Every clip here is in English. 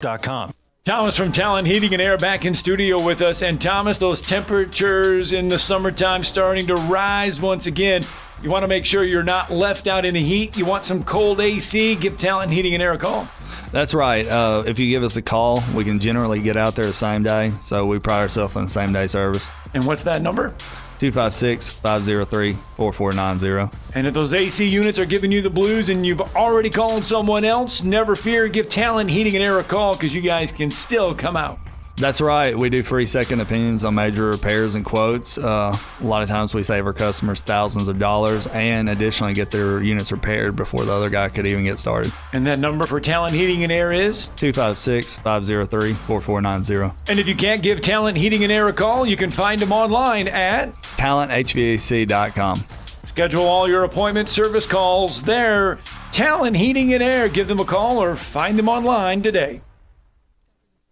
Thomas from Talent Heating and Air back in studio with us. And Thomas, those temperatures in the summertime starting to rise once again. You want to make sure you're not left out in the heat. You want some cold AC, give Talent Heating and Air a call. That's right. If you give us a call, we can generally get out there the same day. So we pride ourselves on same-day service. And what's that number? 256-503-4490. And if those AC units are giving you the blues and you've already called someone else, never fear, give Talent Heating and Air a call because you guys can still come out. That's right. We do free second opinions on major repairs and quotes. A lot of times we save our customers thousands of dollars and additionally get their units repaired before the other guy could even get started. And that number for Talent Heating and Air is? 256-503-4490. And if you can't give Talent Heating and Air a call, you can find them online at talenthvac.com. Schedule all your appointment service calls there. Talent Heating and Air. Give them a call or find them online today.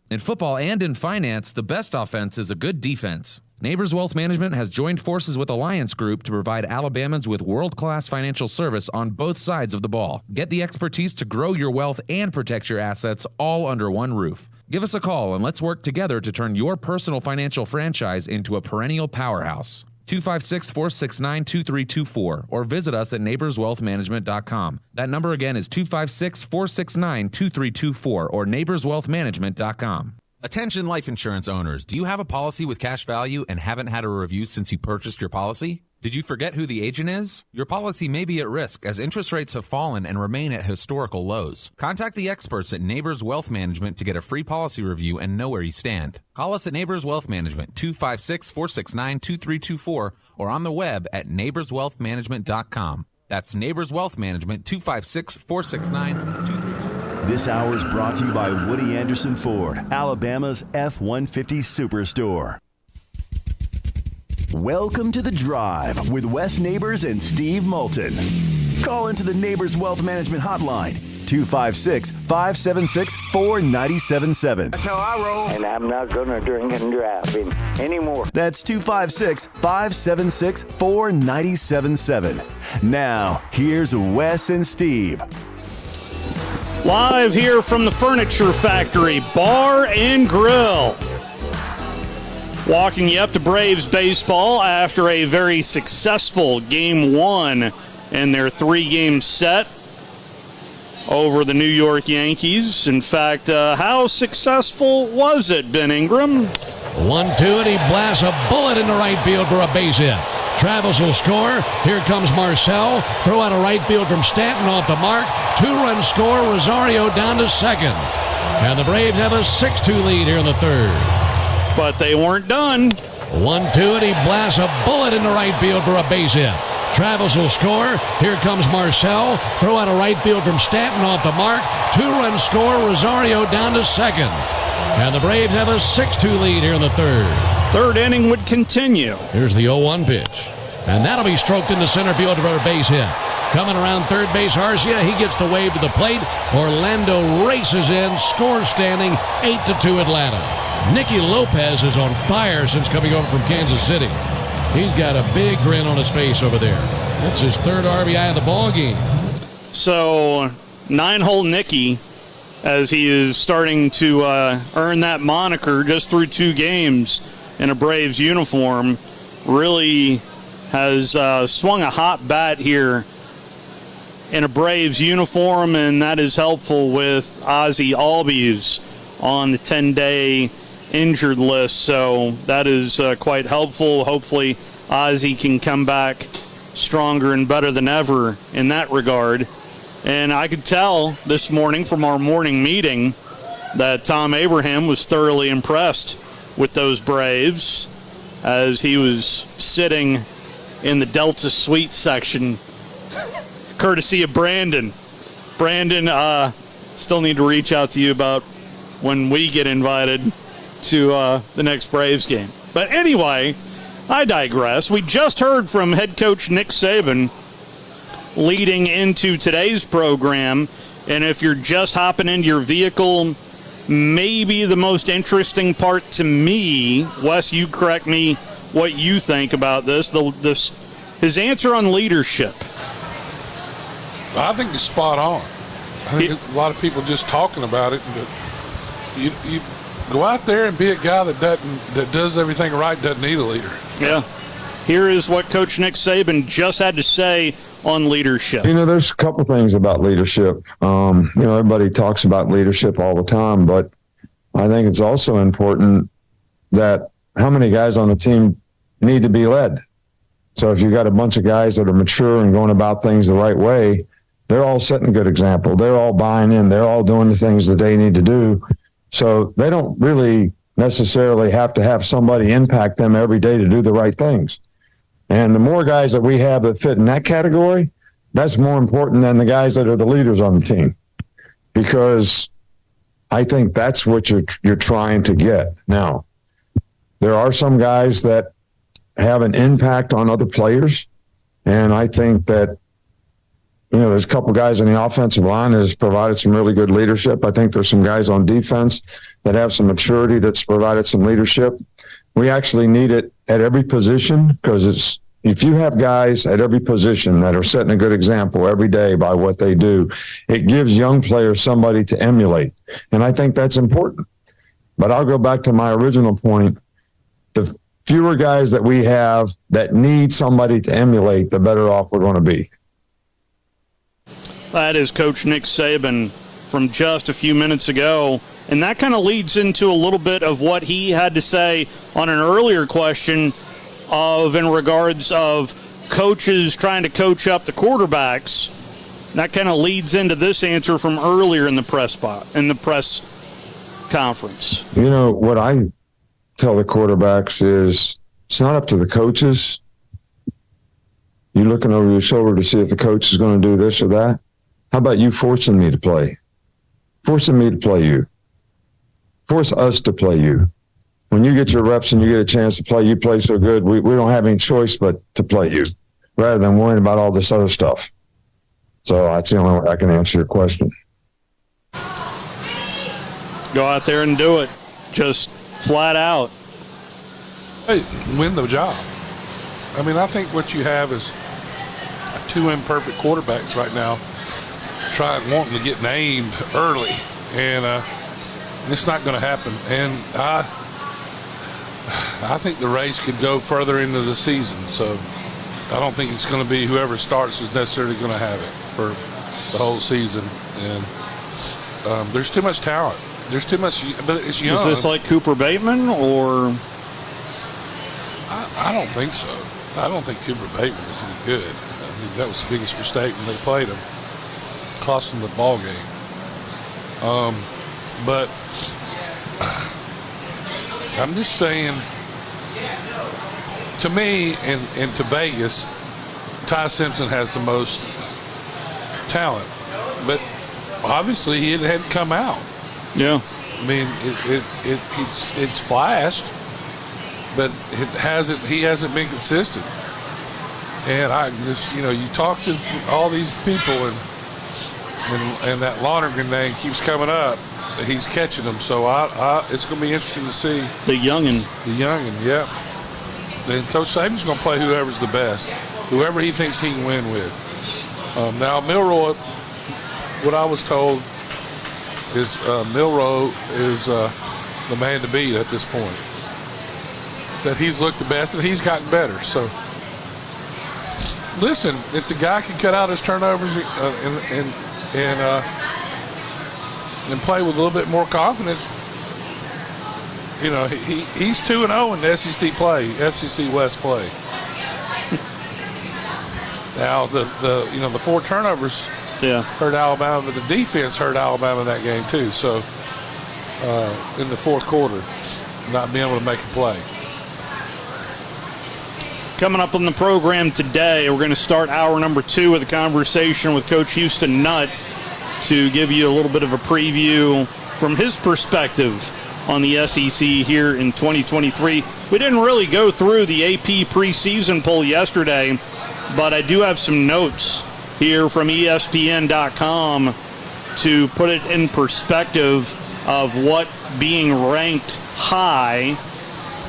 In football and in finance, the best offense is a good defense. Neighbors Wealth Management has joined forces with Alliance Group to provide Alabamans with world-class financial service on both sides of the ball. Get the expertise to grow your wealth and protect your assets all under one roof. Give us a call and let's work together to turn your personal financial franchise into a perennial powerhouse. 256-469-2324 or visit us at neighborswealthmanagement.com. That number again is 256-469-2324 or neighborswealthmanagement.com. Attention life insurance owners, do you have a policy with cash value and haven't had a review since you purchased your policy? Did you forget who the agent is? Your policy may be at risk as interest rates have fallen and remain at historical lows. Contact the experts at Neighbors Wealth Management to get a free policy review and know where you stand. Call us at Neighbors Wealth Management, 256-469-2324, or on the web at neighborswealthmanagement.com. That's Neighbors Wealth Management, 256-469-2324. This hour is brought to you by Woody Anderson Ford, Alabama's F-150 Superstore. Welcome to The Drive with Wes Neighbors and Steve Moulton. Call into the Neighbors Wealth Management Hotline, 256-576-4977. That's how I roll. And I'm not going to drink and drive anymore. That's 256-576-4977. Now, here's Wes and Steve. Live here from the Furniture Factory Bar and Grill. Walking you up to Braves baseball after a very successful Game 1 in their 3-game set over the New York Yankees. In fact, how successful was it, Ben Ingram? 1-2, and he blasts a bullet into right field for a base hit. Travis will score. Here comes Marcel. Throw out of right field from Stanton off the mark. 2-run score. Rosario down to second. And the Braves have a 6-2 lead here in the third. But they weren't done. 1-2, and he blasts a bullet into right field for a base hit. Travis will score. Here comes Marcel. Throw out of right field from Stanton off the mark. 2-run score. Rosario down to second. And the Braves have a 6-2 lead here in the third. Third inning would continue. Here's the 0-1 pitch. And that'll be stroked into center field for a base hit. Coming around third base, Garcia. He gets the wave to the plate. Orlando races in. Score standing 8-2 Atlanta. Nicky Lopez is on fire since coming over from Kansas City. He's got a big grin on his face over there. That's his third RBI of the ball game. So, 9-hole Nicky, as he is starting to earn that moniker just through 2 games in a Braves uniform, really has swung a hot bat here in a Braves uniform, and that is helpful with Ozzie Albies on the 10-day injured list, so that is quite helpful. Hopefully Ozzie can come back stronger and better than ever in that regard. And I could tell this morning from our morning meeting that Thom Abraham was thoroughly impressed with those Braves as he was sitting in the Delta Suite section courtesy of Brandon. Brandon, still need to reach out to you about when we get invited to the next Braves game. But anyway, I digress. We just heard from head coach Nick Saban leading into today's program, and if you're just hopping into your vehicle, maybe the most interesting part to me, Wes, you correct me what you think about this, his answer on leadership. I think it's spot on. I think a lot of people just talking about it, but you go out there and be a guy that does everything right, doesn't need a leader. Yeah. Here is what Coach Nick Saban just had to say on leadership. There's a couple things about leadership. Everybody talks about leadership all the time, but I think it's also important that how many guys on the team need to be led. So if you got a bunch of guys that are mature and going about things the right way, they're all setting a good example. They're all buying in. They're all doing the things that they need to do. So they don't really necessarily have to have somebody impact them every day to do the right things. And the more guys that we have that fit in that category, that's more important than the guys that are the leaders on the team, because I think that's what you're trying to get. Now, there are some guys that have an impact on other players, and I think that there's a couple guys in the offensive line that has provided some really good leadership. I think there's some guys on defense that have some maturity that's provided some leadership. We actually need it at every position, because if you have guys at every position that are setting a good example every day by what they do, it gives young players somebody to emulate. And I think that's important. But I'll go back to my original point. The fewer guys that we have that need somebody to emulate, the better off we're going to be. That is Coach Nick Saban from just a few minutes ago. And that kind of leads into a little bit of what he had to say on an earlier question in regards of coaches trying to coach up the quarterbacks. That kind of leads into this answer from earlier in the press conference. What I tell the quarterbacks is it's not up to the coaches. You're looking over your shoulder to see if the coach is going to do this or that. How about you forcing me to play? Forcing me to play you. Force us to play you. When you get your reps and you get a chance to play, you play so good, we don't have any choice but to play you, rather than worrying about all this other stuff. So that's the only way I can answer your question. Go out there and do it. Just flat out. Hey, win the job. I mean, I think what you have is two imperfect quarterbacks right now wanting to get named early, and it's not going to happen. And I think the race could go further into the season, so I don't think it's going to be whoever starts is necessarily going to have it for the whole season. And there's too much talent. There's too much, but it's young. Is this like Cooper Bateman, or? I don't think so. I don't think Cooper Bateman is any good. I mean, that was the biggest mistake when they played him. Cost them the ball game. But I'm just saying, to me and to Vegas, Ty Simpson has the most talent. But obviously he hadn't come out. Yeah. I mean, it's flashed, but he hasn't been consistent. And I just, you talk to all these people, and that Lonergan name keeps coming up. He's catching them, so it's going to be interesting to see. The youngin', yeah. And Coach Saban's going to play whoever's the best, whoever he thinks he can win with. Now, Milroe, what I was told is Milroe is the man to beat at this point. That he's looked the best, and he's gotten better. So, listen, if the guy can cut out his turnovers and play with a little bit more confidence, he's 2-0 in the SEC play, SEC West play. Now the 4 turnovers hurt Alabama, but the defense hurt Alabama in that game too. So in the fourth quarter, not being able to make a play. Coming up on the program today, we're going to start hour number 2 with a conversation with Coach Houston Nutt to give you a little bit of a preview from his perspective on the SEC here in 2023. We didn't really go through the AP preseason poll yesterday, but I do have some notes here from ESPN.com to put it in perspective of what being ranked high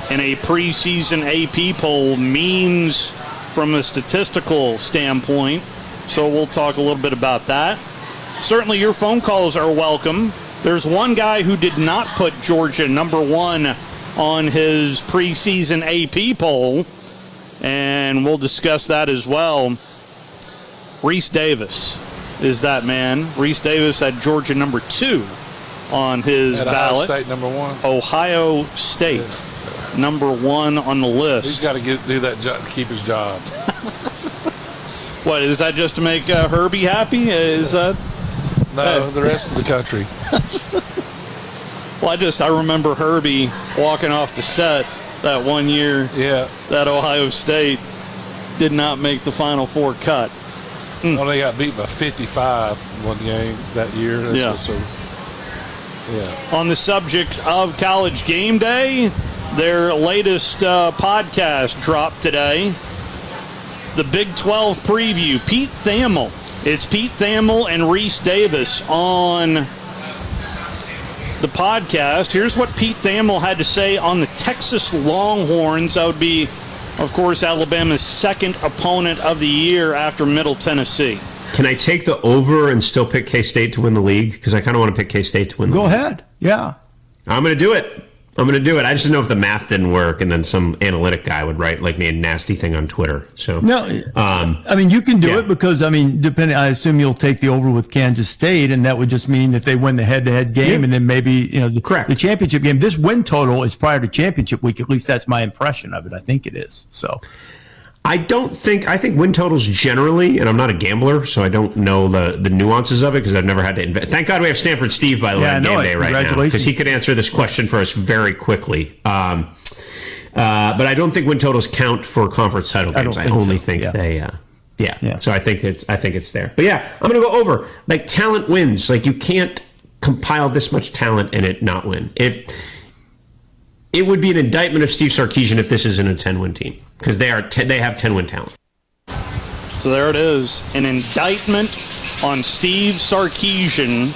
in a preseason AP poll means from a statistical standpoint. So we'll talk a little bit about that. Certainly your phone calls are welcome. There's one guy who did not put Georgia number 1 on his preseason AP poll, and we'll discuss that as well. Reese Davis is that man. Reese Davis had Georgia number 2 on his ballot. Ohio State number 1. Ohio State number 1 on the list. He's got to do that job to keep his job. What, is that just to make Herbie happy? Is that? No, the rest of the country. Well, I remember Herbie walking off the set that one year. Yeah. That Ohio State did not make the Final Four cut. Well, they got beat by 55 one game that year. Yeah. On the subject of College Game Day, their latest podcast dropped today. The Big 12 preview. Pete Thamel. It's Pete Thamel and Reese Davis on the podcast. Here's what Pete Thamel had to say on the Texas Longhorns. That would be, of course, Alabama's second opponent of the year after Middle Tennessee. Can I take the over and still pick K-State to win the league? Because I kind of want to pick K-State to win the league. Go ahead. Yeah. I'm going to do it. I just didn't know if the math didn't work, and then some analytic guy would write like me a nasty thing on Twitter. So no, I mean you can do it because depending, I assume you'll take the over with Kansas State, and that would just mean that they win the head-to-head game, and then maybe the championship game. This win total is prior to championship week. At least that's my impression of it. I think it is. So. I think win totals generally, and I'm not a gambler, so I don't know the nuances of it because I've never had to invest. Thank God we have Stanford Steve, by the way, on game day right now, because he could answer this question for us very quickly. But I don't think win totals count for conference title games. I only think they. So I think it's there. But yeah, I'm going to go over. Like, talent wins. Like, you can't compile this much talent and it not win. It would be an indictment of Steve Sarkisian if this isn't a 10-win team, because they have 10-win talent. So there it is, an indictment on Steve Sarkisian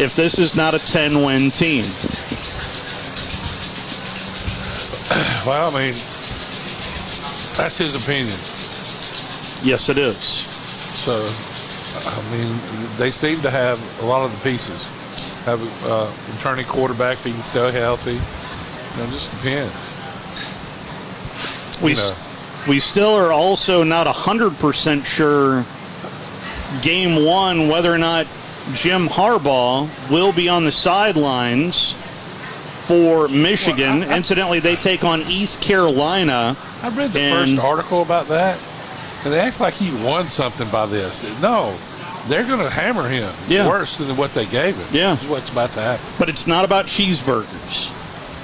if this is not a 10-win team. Well, I mean, that's his opinion. Yes, it is. So, I mean, they seem to have a lot of the pieces. Have a returning quarterback if he can stay healthy. It just depends. We still are also not 100% sure game 1 whether or not Jim Harbaugh will be on the sidelines for Michigan. Incidentally, they take on East Carolina. I read the first article about that, and they act like he won something by this. No, they're going to hammer him worse than what they gave him. Yeah. That's what's about to happen. But it's not about cheeseburgers.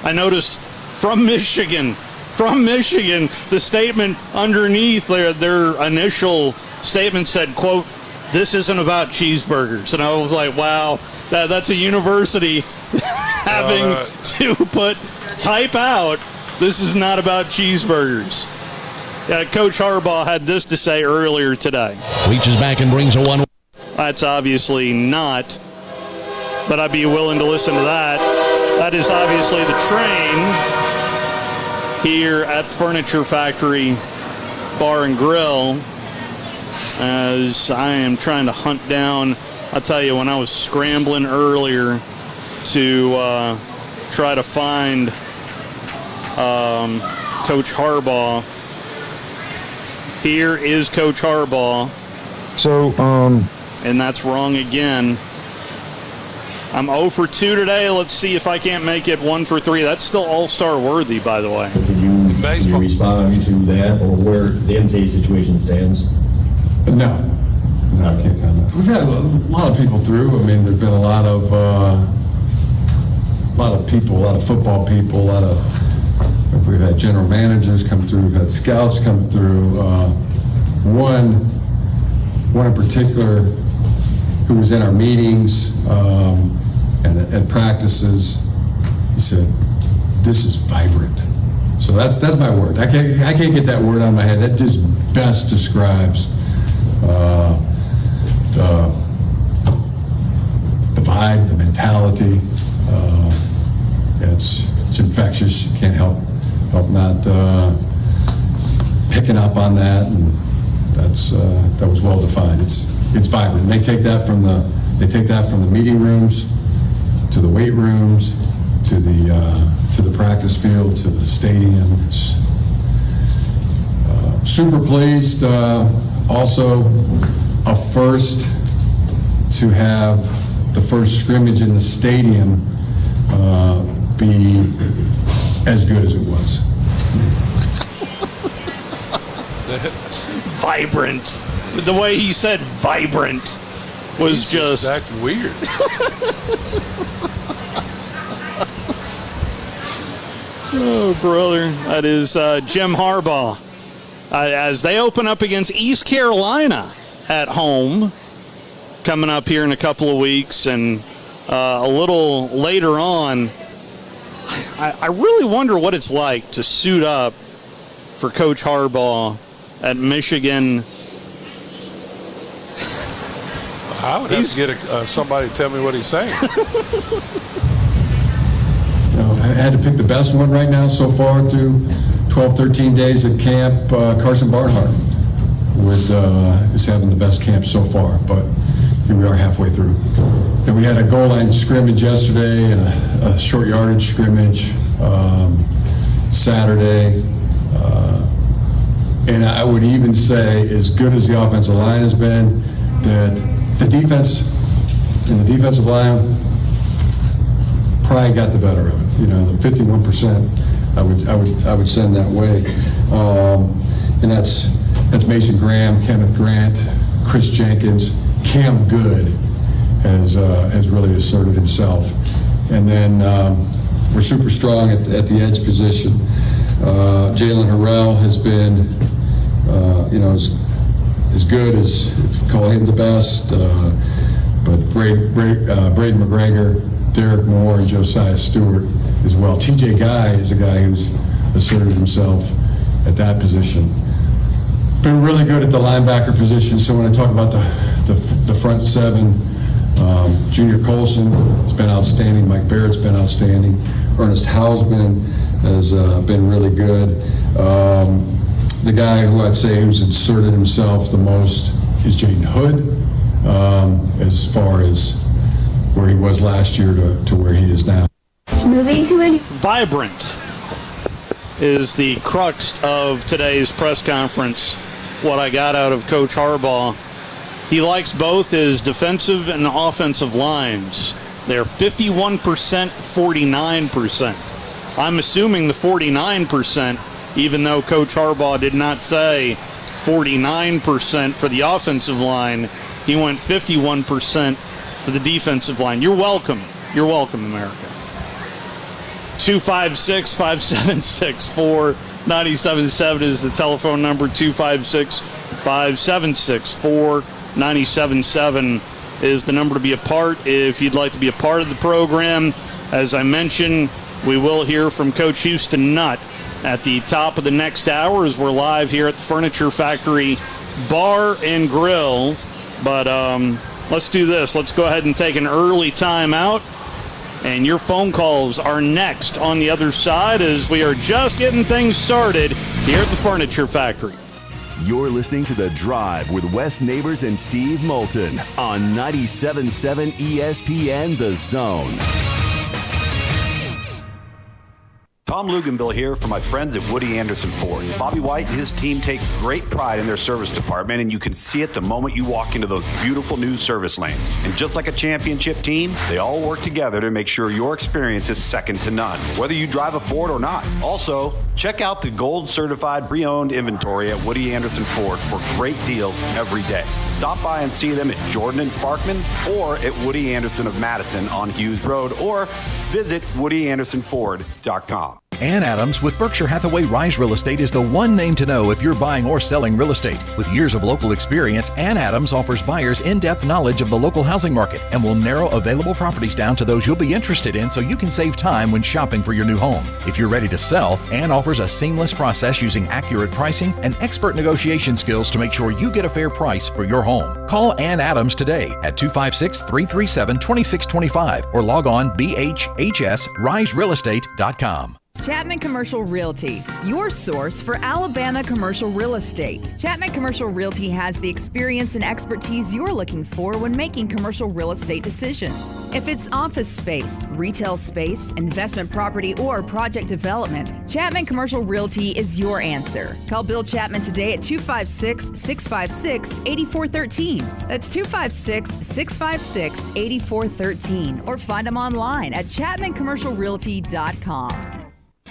I noticed from Michigan, the statement underneath their initial statement said, quote, "This isn't about cheeseburgers." And I was like, wow, that's a university having to type out, "This is not about cheeseburgers." Yeah, Coach Harbaugh had this to say earlier today. Reaches back and brings a 1. That's obviously not, but I'd be willing to listen to that. That is obviously the train here at the Furniture Factory Bar and Grill, as I am trying to hunt down. I'll tell you, when I was scrambling earlier to try to find Coach Harbaugh, here is Coach Harbaugh. So, and that's wrong again. I'm 0 for 2 today. Let's see if I can't make it 1 for 3. That's still all-star worthy, by the way. Can you respond to that, or where the NCAA situation stands? No, I can't comment. We've had a lot of people through. I mean, there's been a lot of people, a lot of football people, we've had general managers come through, we've had scouts come through. One in particular who was in our meetings and practices, he said, "This is vibrant." So that's my word. I can't get that word out of my head. That just best describes the vibe, the mentality. It's infectious. You can't help not picking up on that, and that was well defined. It's vibrant. And they take that from the meeting rooms to the weight rooms, to the practice field, to the stadium. It's super pleased. Also, a first to have the first scrimmage in the stadium be as good as it was. Vibrant. The way he said vibrant was just acting weird. Oh, brother. That is Jim Harbaugh. As they open up against East Carolina at home, coming up here in a couple of weeks, and a little later on, I really wonder what it's like to suit up for Coach Harbaugh at Michigan. I would have to get somebody to tell me what he's saying. I had to pick the best one right now so far through 12, 13 days at camp. Carson Barnhart is having the best camp so far, but here we are halfway through. And we had a goal line scrimmage yesterday and a short yardage scrimmage Saturday. And I would even say, as good as the offensive line has been, that the defense and the defensive line probably got the better of it. You know, the 51% I would send that way. And that's Mason Graham, Kenneth Grant, Chris Jenkins, Cam Good has really asserted himself. And then we're super strong at the edge position. Jalen Harrell has been, as good as, if you call him the best, but Braden McGregor, Derek Moore, and Josiah Stewart as well. TJ Guy is a guy who's asserted himself at that position. Been really good at the linebacker position, so when I talk about the front seven, Junior Colson has been outstanding, Mike Barrett's been outstanding, Ernest Hausman has been really good. The guy who I'd say who's inserted himself the most is Jaden Hood, as far as where he was last year to where he is now. Moving to a vibrant is the crux of today's press conference. What I got out of Coach Harbaugh, he likes both his defensive and offensive lines. They're 51%, 49%. I'm assuming the 49%, even though Coach Harbaugh did not say 49% for the offensive line, he went 51% for the defensive line. You're welcome. You're welcome, America. 256-576-4977 is the telephone number. 256-576-4977 is the number to be a part if you'd like to be a part of the program. As I mentioned, we will hear from Coach Houston Nutt at the top of the next hour as we're live here at the Furniture Factory Bar and Grill. But let's do this. Let's go ahead and take an early time out. And your phone calls are next on the other side as we are just getting things started here at the Furniture Factory. You're listening to The Drive with Wes Neighbors and Steve Moulton on 97.7 ESPN The Zone. Tom Luganbill here for my friends at Woody Anderson Ford. Bobby White and his team take great pride in their service department, and you can see it the moment you walk into those beautiful new service lanes. And just like a championship team, they all work together to make sure your experience is second to none, whether you drive a Ford or not. Also, check out the gold certified pre-owned inventory at Woody Anderson Ford for great deals every day. Stop by and see them at Jordan and Sparkman or at Woody Anderson of Madison on Hughes Road, or visit WoodyAndersonFord.com. Ann Adams with Berkshire Hathaway Rise Real Estate is the one name to know if you're buying or selling real estate. With years of local experience, Ann Adams offers buyers in-depth knowledge of the local housing market and will narrow available properties down to those you'll be interested in so you can save time when shopping for your new home. If you're ready to sell, Ann offers a seamless process using accurate pricing and expert negotiation skills to make sure you get a fair price for your home. Call Ann Adams today at 256-337-2625 or log on bhhsriserealestate.com. Chapman Commercial Realty, your source for Alabama commercial real estate. Chapman Commercial Realty has the experience and expertise you're looking for when making commercial real estate decisions. If it's office space, retail space, investment property, or project development, Chapman Commercial Realty is your answer. Call Bill Chapman today at 256-656-8413. That's 256-656-8413. Or find them online at chapmancommercialrealty.com.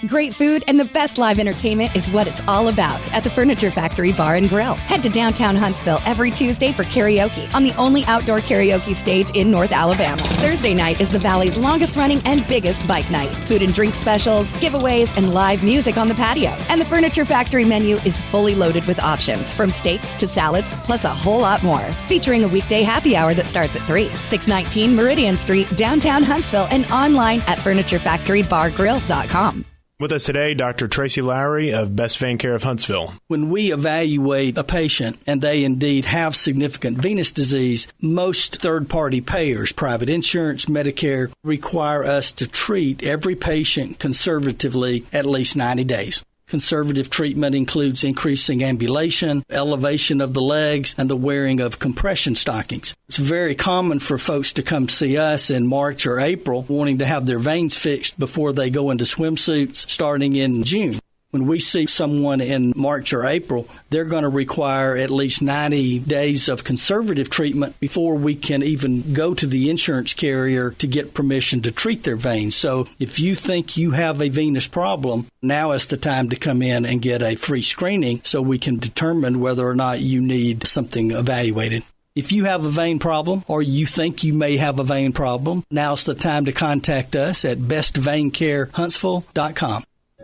Great food and the best live entertainment is what it's all about at the Furniture Factory Bar and Grill. Head to downtown Huntsville every Tuesday for karaoke on the only outdoor karaoke stage in North Alabama. Thursday night is the Valley's longest running and biggest bike night. Food and drink specials, giveaways, and live music on the patio. And the Furniture Factory menu is fully loaded with options from steaks to salads, plus a whole lot more. Featuring a weekday happy hour that starts at 3. 619 Meridian Street, downtown Huntsville, and online at FurnitureFactoryBarGrill.com. With us today, Dr. Tracy Lowry of Best Vein Care of Huntsville. When we evaluate a patient and they indeed have significant venous disease, most third-party payers, private insurance, Medicare, require us to treat every patient conservatively at least 90 days. Conservative treatment includes increasing ambulation, elevation of the legs, and the wearing of compression stockings. It's very common for folks to come see us in March or April wanting to have their veins fixed before they go into swimsuits starting in June. When we see someone in March or April, they're going to require at least 90 days of conservative treatment before we can even go to the insurance carrier to get permission to treat their veins. So if you think you have a venous problem, now is the time to come in and get a free screening so we can determine whether or not you need something evaluated. If you have a vein problem or you think you may have a vein problem, now's the time to contact us at bestveincarehuntsville.com.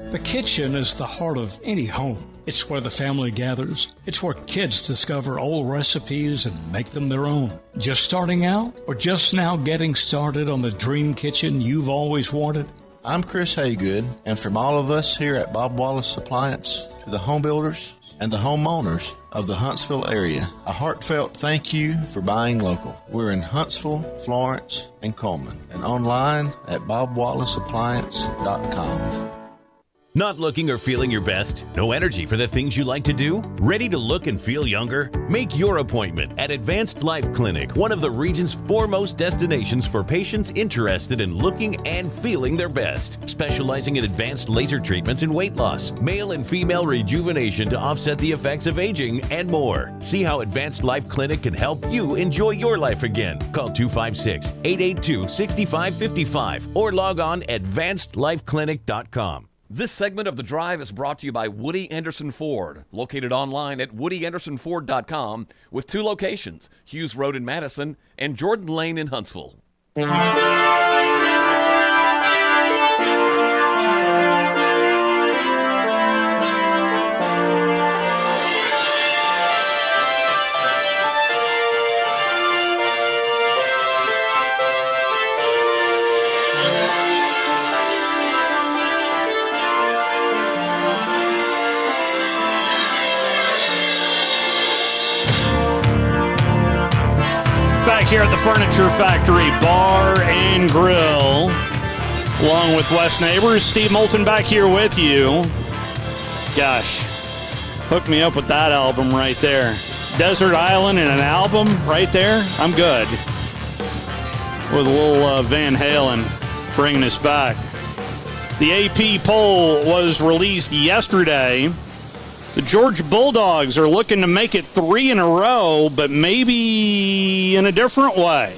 The kitchen is the heart of any home. It's where the family gathers. It's where kids discover old recipes and make them their own. Just starting out or just now getting started on the dream kitchen you've always wanted? I'm Chris Haygood, and from all of us here at Bob Wallace Appliance to the home builders and the homeowners of the Huntsville area, a heartfelt thank you for buying local. We're in Huntsville, Florence, and Coleman, and online at bobwallaceappliance.com. Not looking or feeling your best? No energy for the things you like to do? Ready to look and feel younger? Make your appointment at Advanced Life Clinic, one of the region's foremost destinations for patients interested in looking and feeling their best. Specializing in advanced laser treatments and weight loss, male and female rejuvenation to offset the effects of aging, and more. See how Advanced Life Clinic can help you enjoy your life again. Call 256-882-6555 or log on advancedlifeclinic.com. This segment of The Drive is brought to you by Woody Anderson Ford, located online at woodyAndersonFord.com with 2 locations, Hughes Road in Madison and Jordan Lane in Huntsville. Back here at the Furniture Factory Bar and Grill, along with West Neighbors, Steve Moulton back here with you. Gosh, hook me up with that album right there. Desert Island and an album right there. I'm good. With a little Van Halen bringing us back. The AP poll was released yesterday. The Georgia Bulldogs are looking to make it 3 in a row, but maybe in a different way.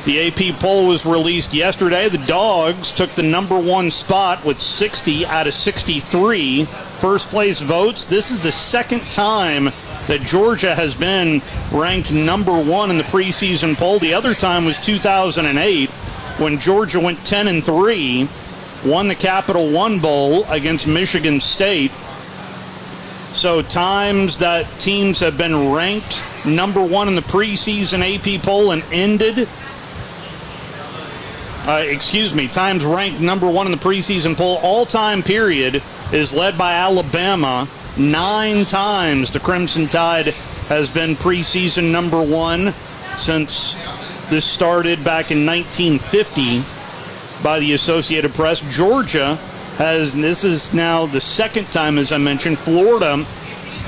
The AP poll was released yesterday. The Dogs took the number 1 spot with 60 out of 63 first place votes. This is the second time that Georgia has been ranked number 1 in the preseason poll. The other time was 2008 when Georgia went 10-3, won the Capital One Bowl against Michigan State. So times that teams have been ranked number 1 in the preseason AP poll and ended, times ranked number 1 in the preseason poll all-time period is led by Alabama. 9 times the Crimson Tide has been preseason number 1 since this started back in 1950. by the Associated Press. Georgia has, and this is now the second time, as I mentioned, Florida,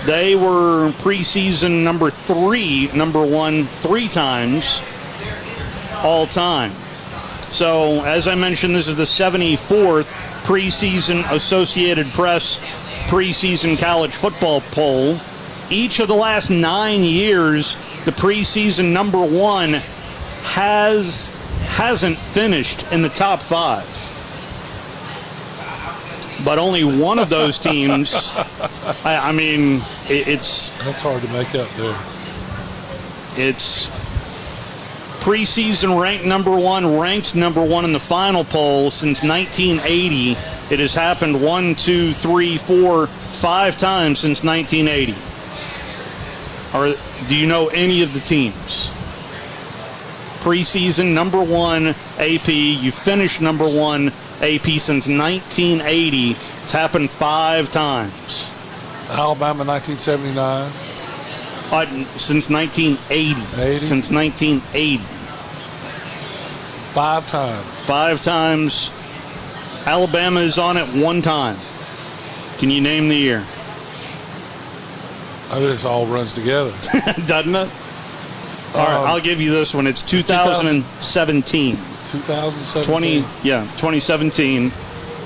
they were preseason number 1 3 times all time. So, as I mentioned, this is the 74th preseason Associated Press preseason college football poll. Each of the last 9 years, the preseason number 1 hasn't finished in the top 5. But only one of those teams, I mean, it's... That's hard to make up there. It's preseason ranked number 1 in the final poll since 1980. It has happened 1, 2, 3, 4, 5 times since 1980. Or do you know any of the teams? Preseason number 1 AP. You finished number 1 AP since 1980. It's happened 5 times. Alabama 1979. Since 1980. Since 1980. 5 times. 5 times. Alabama is on it 1 time. Can you name the year? I mean, this all runs together. Doesn't it? All right, I'll give you this one. It's 2017. 2017. 2017.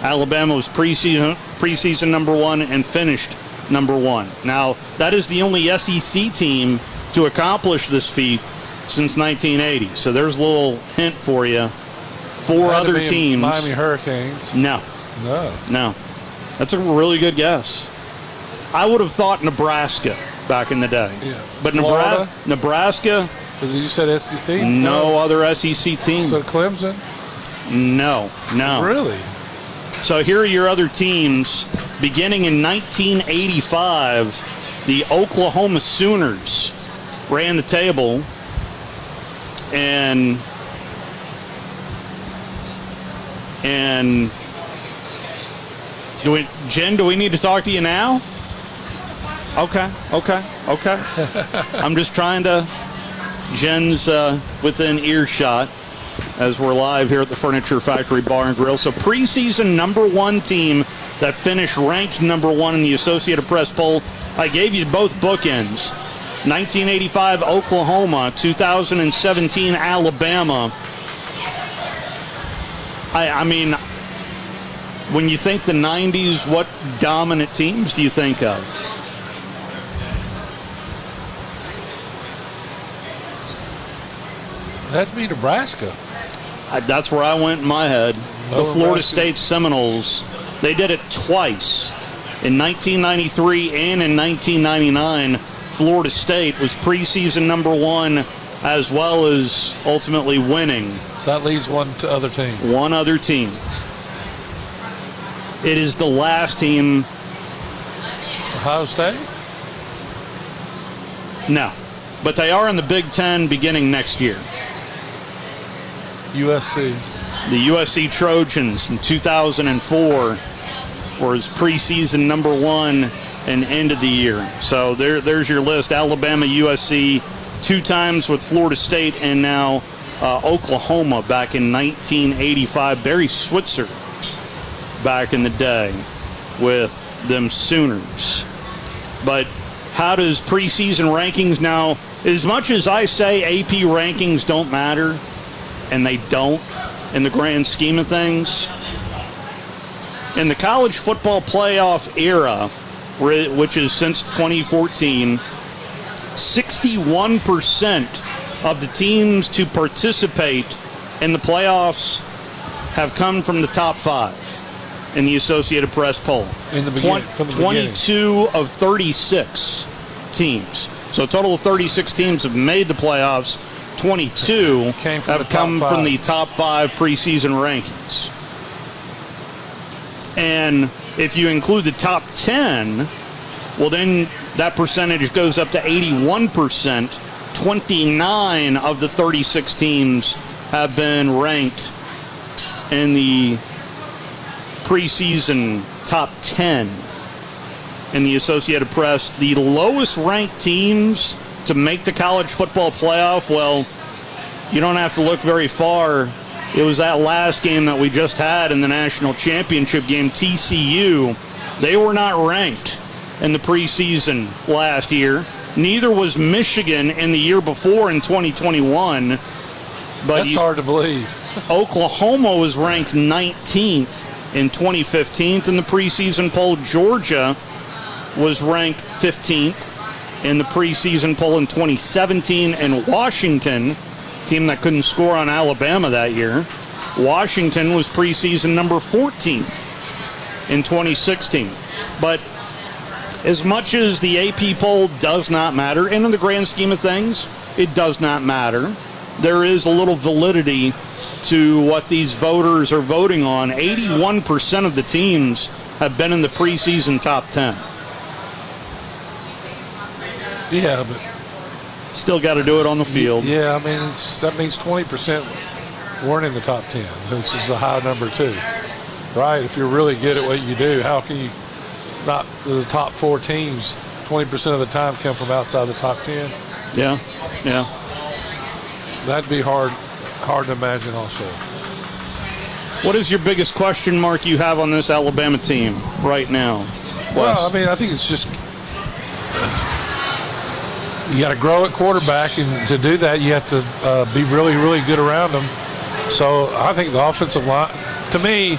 Alabama was preseason number 1 and finished number 1. Now, that is the only SEC team to accomplish this feat since 1980. So there's a little hint for you. 4 other teams. Miami Hurricanes. No. That's a really good guess. I would have thought Nebraska back in the day. Yeah. But Florida? Nebraska. You said SEC? No other SEC team. So Clemson? No. Really? So here are your other teams. Beginning in 1985, the Oklahoma Sooners ran the table. And do we need to talk to you now? Okay. I'm just trying to. Jen's within earshot as we're live here at the Furniture Factory Bar and Grill. So preseason number 1 team that finished ranked number 1 in the Associated Press poll. I gave you both bookends. 1985 Oklahoma, 2017 Alabama. I mean, when you think the 90s, what dominant teams do you think of? That'd be Nebraska. That's where I went in my head. The Florida State Seminoles. They did it twice. In 1993 and in 1999, Florida State was preseason number 1 as well as ultimately winning. So that leaves one other team. One other team. It is the last team. Ohio State? No. But they are in the Big Ten beginning next year. USC. The USC Trojans in 2004 was preseason number 1 and end of the year. So there's your list. Alabama, USC, 2 times with Florida State, and now Oklahoma back in 1985. Barry Switzer back in the day with them Sooners. But how does preseason rankings now, as much as I say AP rankings don't matter, and they don't in the grand scheme of things, in the college football playoff era, which is since 2014, 61% of the teams to participate in the playoffs have come from the top 5 in the Associated Press poll. In the beginning, from the 22 of 36 teams. So a total of 36 teams have made the playoffs. 22 have come from the top 5 preseason rankings. And if you include the top 10, well, then that percentage goes up to 81%. 29 of the 36 teams have been ranked in the preseason top 10 in the Associated Press. The lowest ranked teams to make the college football playoff, well, you don't have to look very far It was that last game that we just had in the national championship game, TCU. They were not ranked in the preseason last year. Neither was Michigan in the year before in 2021. But that's hard to believe. Oklahoma was ranked 19th in 2015 in the preseason poll. Georgia was ranked 15th in the preseason poll in 2017. And Washington, team that couldn't score on Alabama that year, Washington was preseason number 14 in 2016. But as much as the AP poll does not matter, and in the grand scheme of things, it does not matter, there is a little validity to what these voters are voting on. 81% of the teams have been in the preseason top 10. Yeah, but still got to do it on the field. Yeah, I mean, that means 20% weren't in the top 10, which is a high number too, right? If you're really good at what you do, how can you not the top 4 teams 20% of the time come from outside the top 10? Yeah. That'd be hard to imagine also. What is your biggest question mark you have on this Alabama team right now, Wes? Well, I mean, I think it's just you got to grow at quarterback, and to do that, you have to be really, really good around them. So I think the offensive line, to me,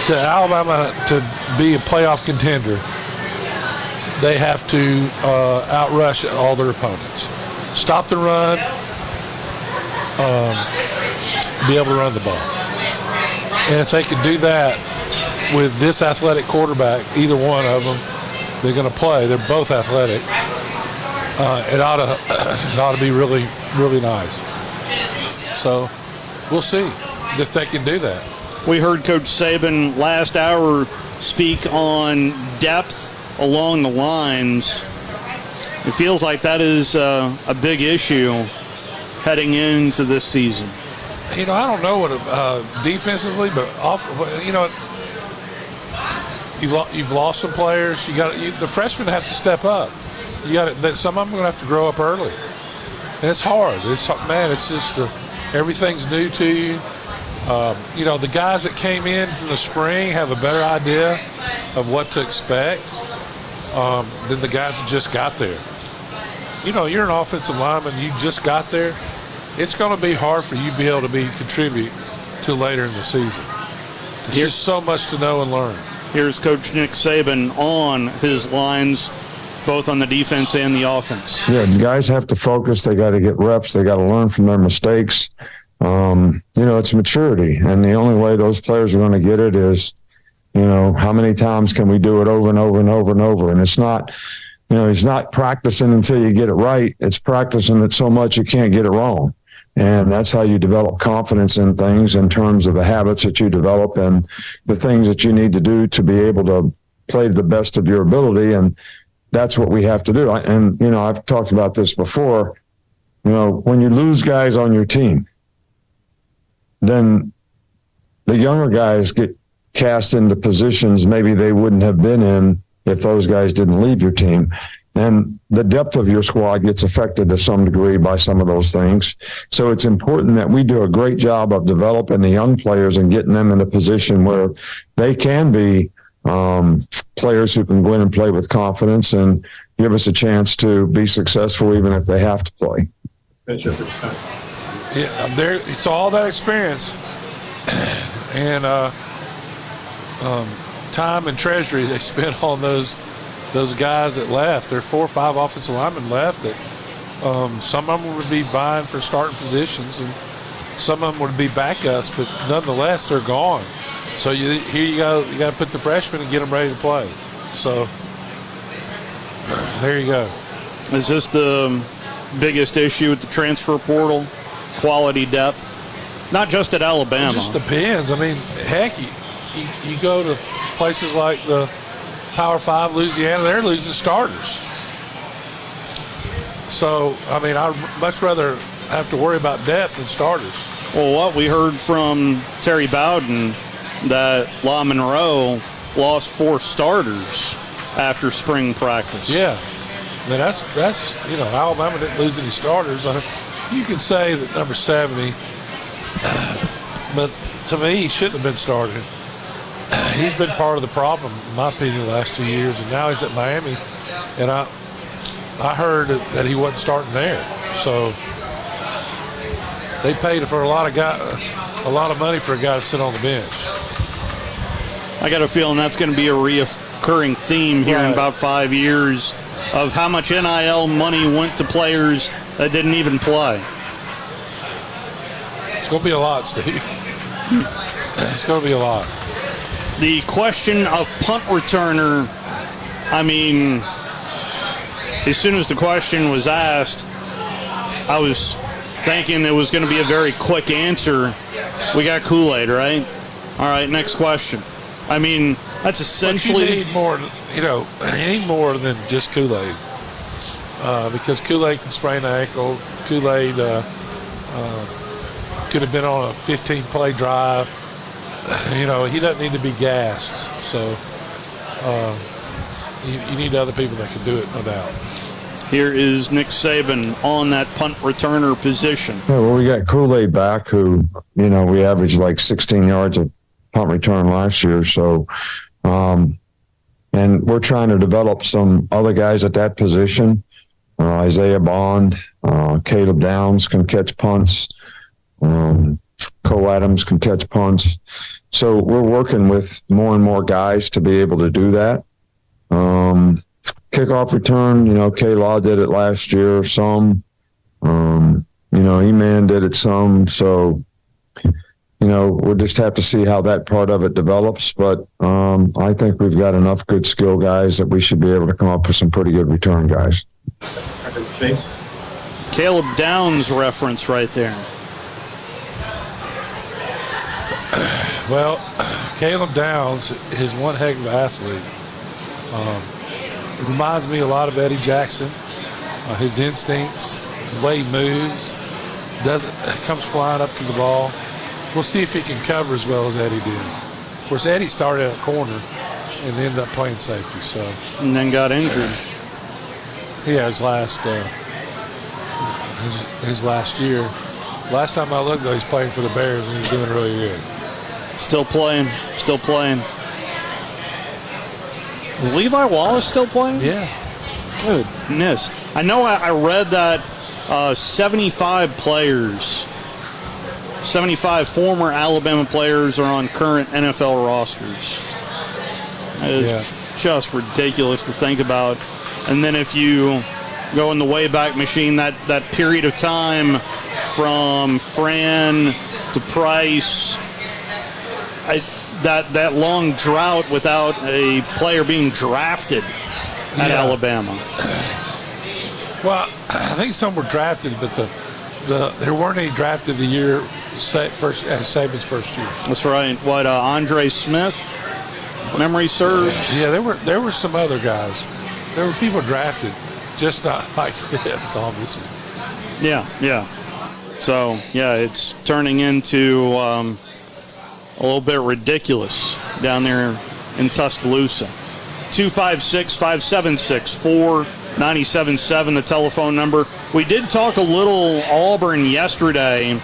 to Alabama to be a playoff contender, they have to outrush all their opponents. Stop the run, be able to run the ball. And if they can do that with this athletic quarterback, either one of them, they're going to play. They're both athletic. It ought to be really, really nice. So we'll see if they can do that. We heard Coach Saban last hour speak on depth along the lines. It feels like that is a big issue heading into this season. I don't know what defensively, but you've lost some players. The freshmen have to step up. Some of them are going to have to grow up early, and it's hard. It's just everything's new to you. The guys that came in from the spring have a better idea of what to expect than the guys that just got there. You're an offensive lineman, you just got there. It's going to be hard for you to be able to contribute to later in the season. There's so much to know and learn. Here's Coach Nick Saban on his lines, both on the defense and the offense. Yeah, guys have to focus. They got to get reps. They got to learn from their mistakes. It's maturity. And the only way those players are going to get it is, how many times can we do it over and over and over and over? And it's not, it's not practicing until you get it right. It's practicing it so much you can't get it wrong. And that's how you develop confidence in things in terms of the habits that you develop and the things that you need to do to be able to play to the best of your ability. And that's what we have to do. I've talked about this before. When you lose guys on your team, then the younger guys get cast into positions maybe they wouldn't have been in if those guys didn't leave your team. And the depth of your squad gets affected to some degree by some of those things. So it's important that we do a great job of developing the young players and getting them in a position where they can be players who can win and play with confidence and give us a chance to be successful even if they have to play. Yeah, it's all that experience and time and treasury they spent on those guys that left. There are 4 or 5 offensive linemen left that some of them would be vying for starting positions and some of them would be backups, but nonetheless they're gone. So here you go. You got to put the freshmen and get them ready to play. So there you go. Is this the biggest issue with the transfer portal? Quality depth? Not just at Alabama. It just depends. I mean, heck, you go to places like the Power 5, Louisiana, they're losing starters. So, I mean, I'd much rather have to worry about depth than starters. Well, what we heard from Terry Bowden that La Monroe lost 4 starters after spring practice. Yeah. I mean, that's Alabama didn't lose any starters. You can say that number 70 But to me, he shouldn't have been starting. He's been part of the problem, in my opinion, the last 2 years, and now he's at Miami. And I heard that he wasn't starting there. So they paid for a lot of money for a guy to sit on the bench. I got a feeling that's going to be a reoccurring theme here in about 5 years of how much NIL money went to players that didn't even play. It's going to be a lot, Steve. It's going to be a lot. The question of punt returner, I mean, as soon as the question was asked, I was thinking it was going to be a very quick answer. We got Kool-Aid, right? All right, next question. I mean, that's essentially... But you need more, you need more than just Kool-Aid. Because Kool-Aid can sprain an ankle. Kool-Aid could have been on a 15-play drive. He doesn't need to be gassed. So you need other people that can do it, no doubt. Here is Nick Saban on that punt returner position. Yeah, well, we got Kool-Aid back who, we averaged like 16 yards of punt return last year. So, and we're trying to develop some other guys at that position. Isaiah Bond, Caleb Downs can catch punts. Cole Adams can catch punts. So we're working with more and more guys to be able to do that. Kickoff return, K-Law did it last year, some. E-Man did it some. So, we'll just have to see how that part of it develops. But I think we've got enough good skill guys that we should be able to come up with some pretty good return guys. Caleb Downs reference right there. Well, Caleb Downs is one heck of an athlete. It reminds me a lot of Eddie Jackson. His instincts, the way he moves, comes flying up to the ball. We'll see if he can cover as well as Eddie did. Of course, Eddie started at a corner and ended up playing safety. So and then got injured. Yeah, his last year. Last time I looked, though, he's playing for the Bears and he's doing really good. Still playing. Is Levi Wallace still playing? Yeah. Goodness. I know I read that 75 former Alabama players are on current NFL rosters. It's just ridiculous to think about. And then if you go in the Wayback Machine, that period of time from Fran to Price, that long drought without a player being drafted at Alabama. Well, I think some were drafted, but there weren't any drafted the year Saban's first year. That's right. What, Andre Smith? Memory serves. Yeah, there were some other guys. There were people drafted, just not like this, obviously. Yeah. So, it's turning into a little bit ridiculous down there in Tuscaloosa. 256-576-4977, the telephone number. We did talk a little Auburn yesterday,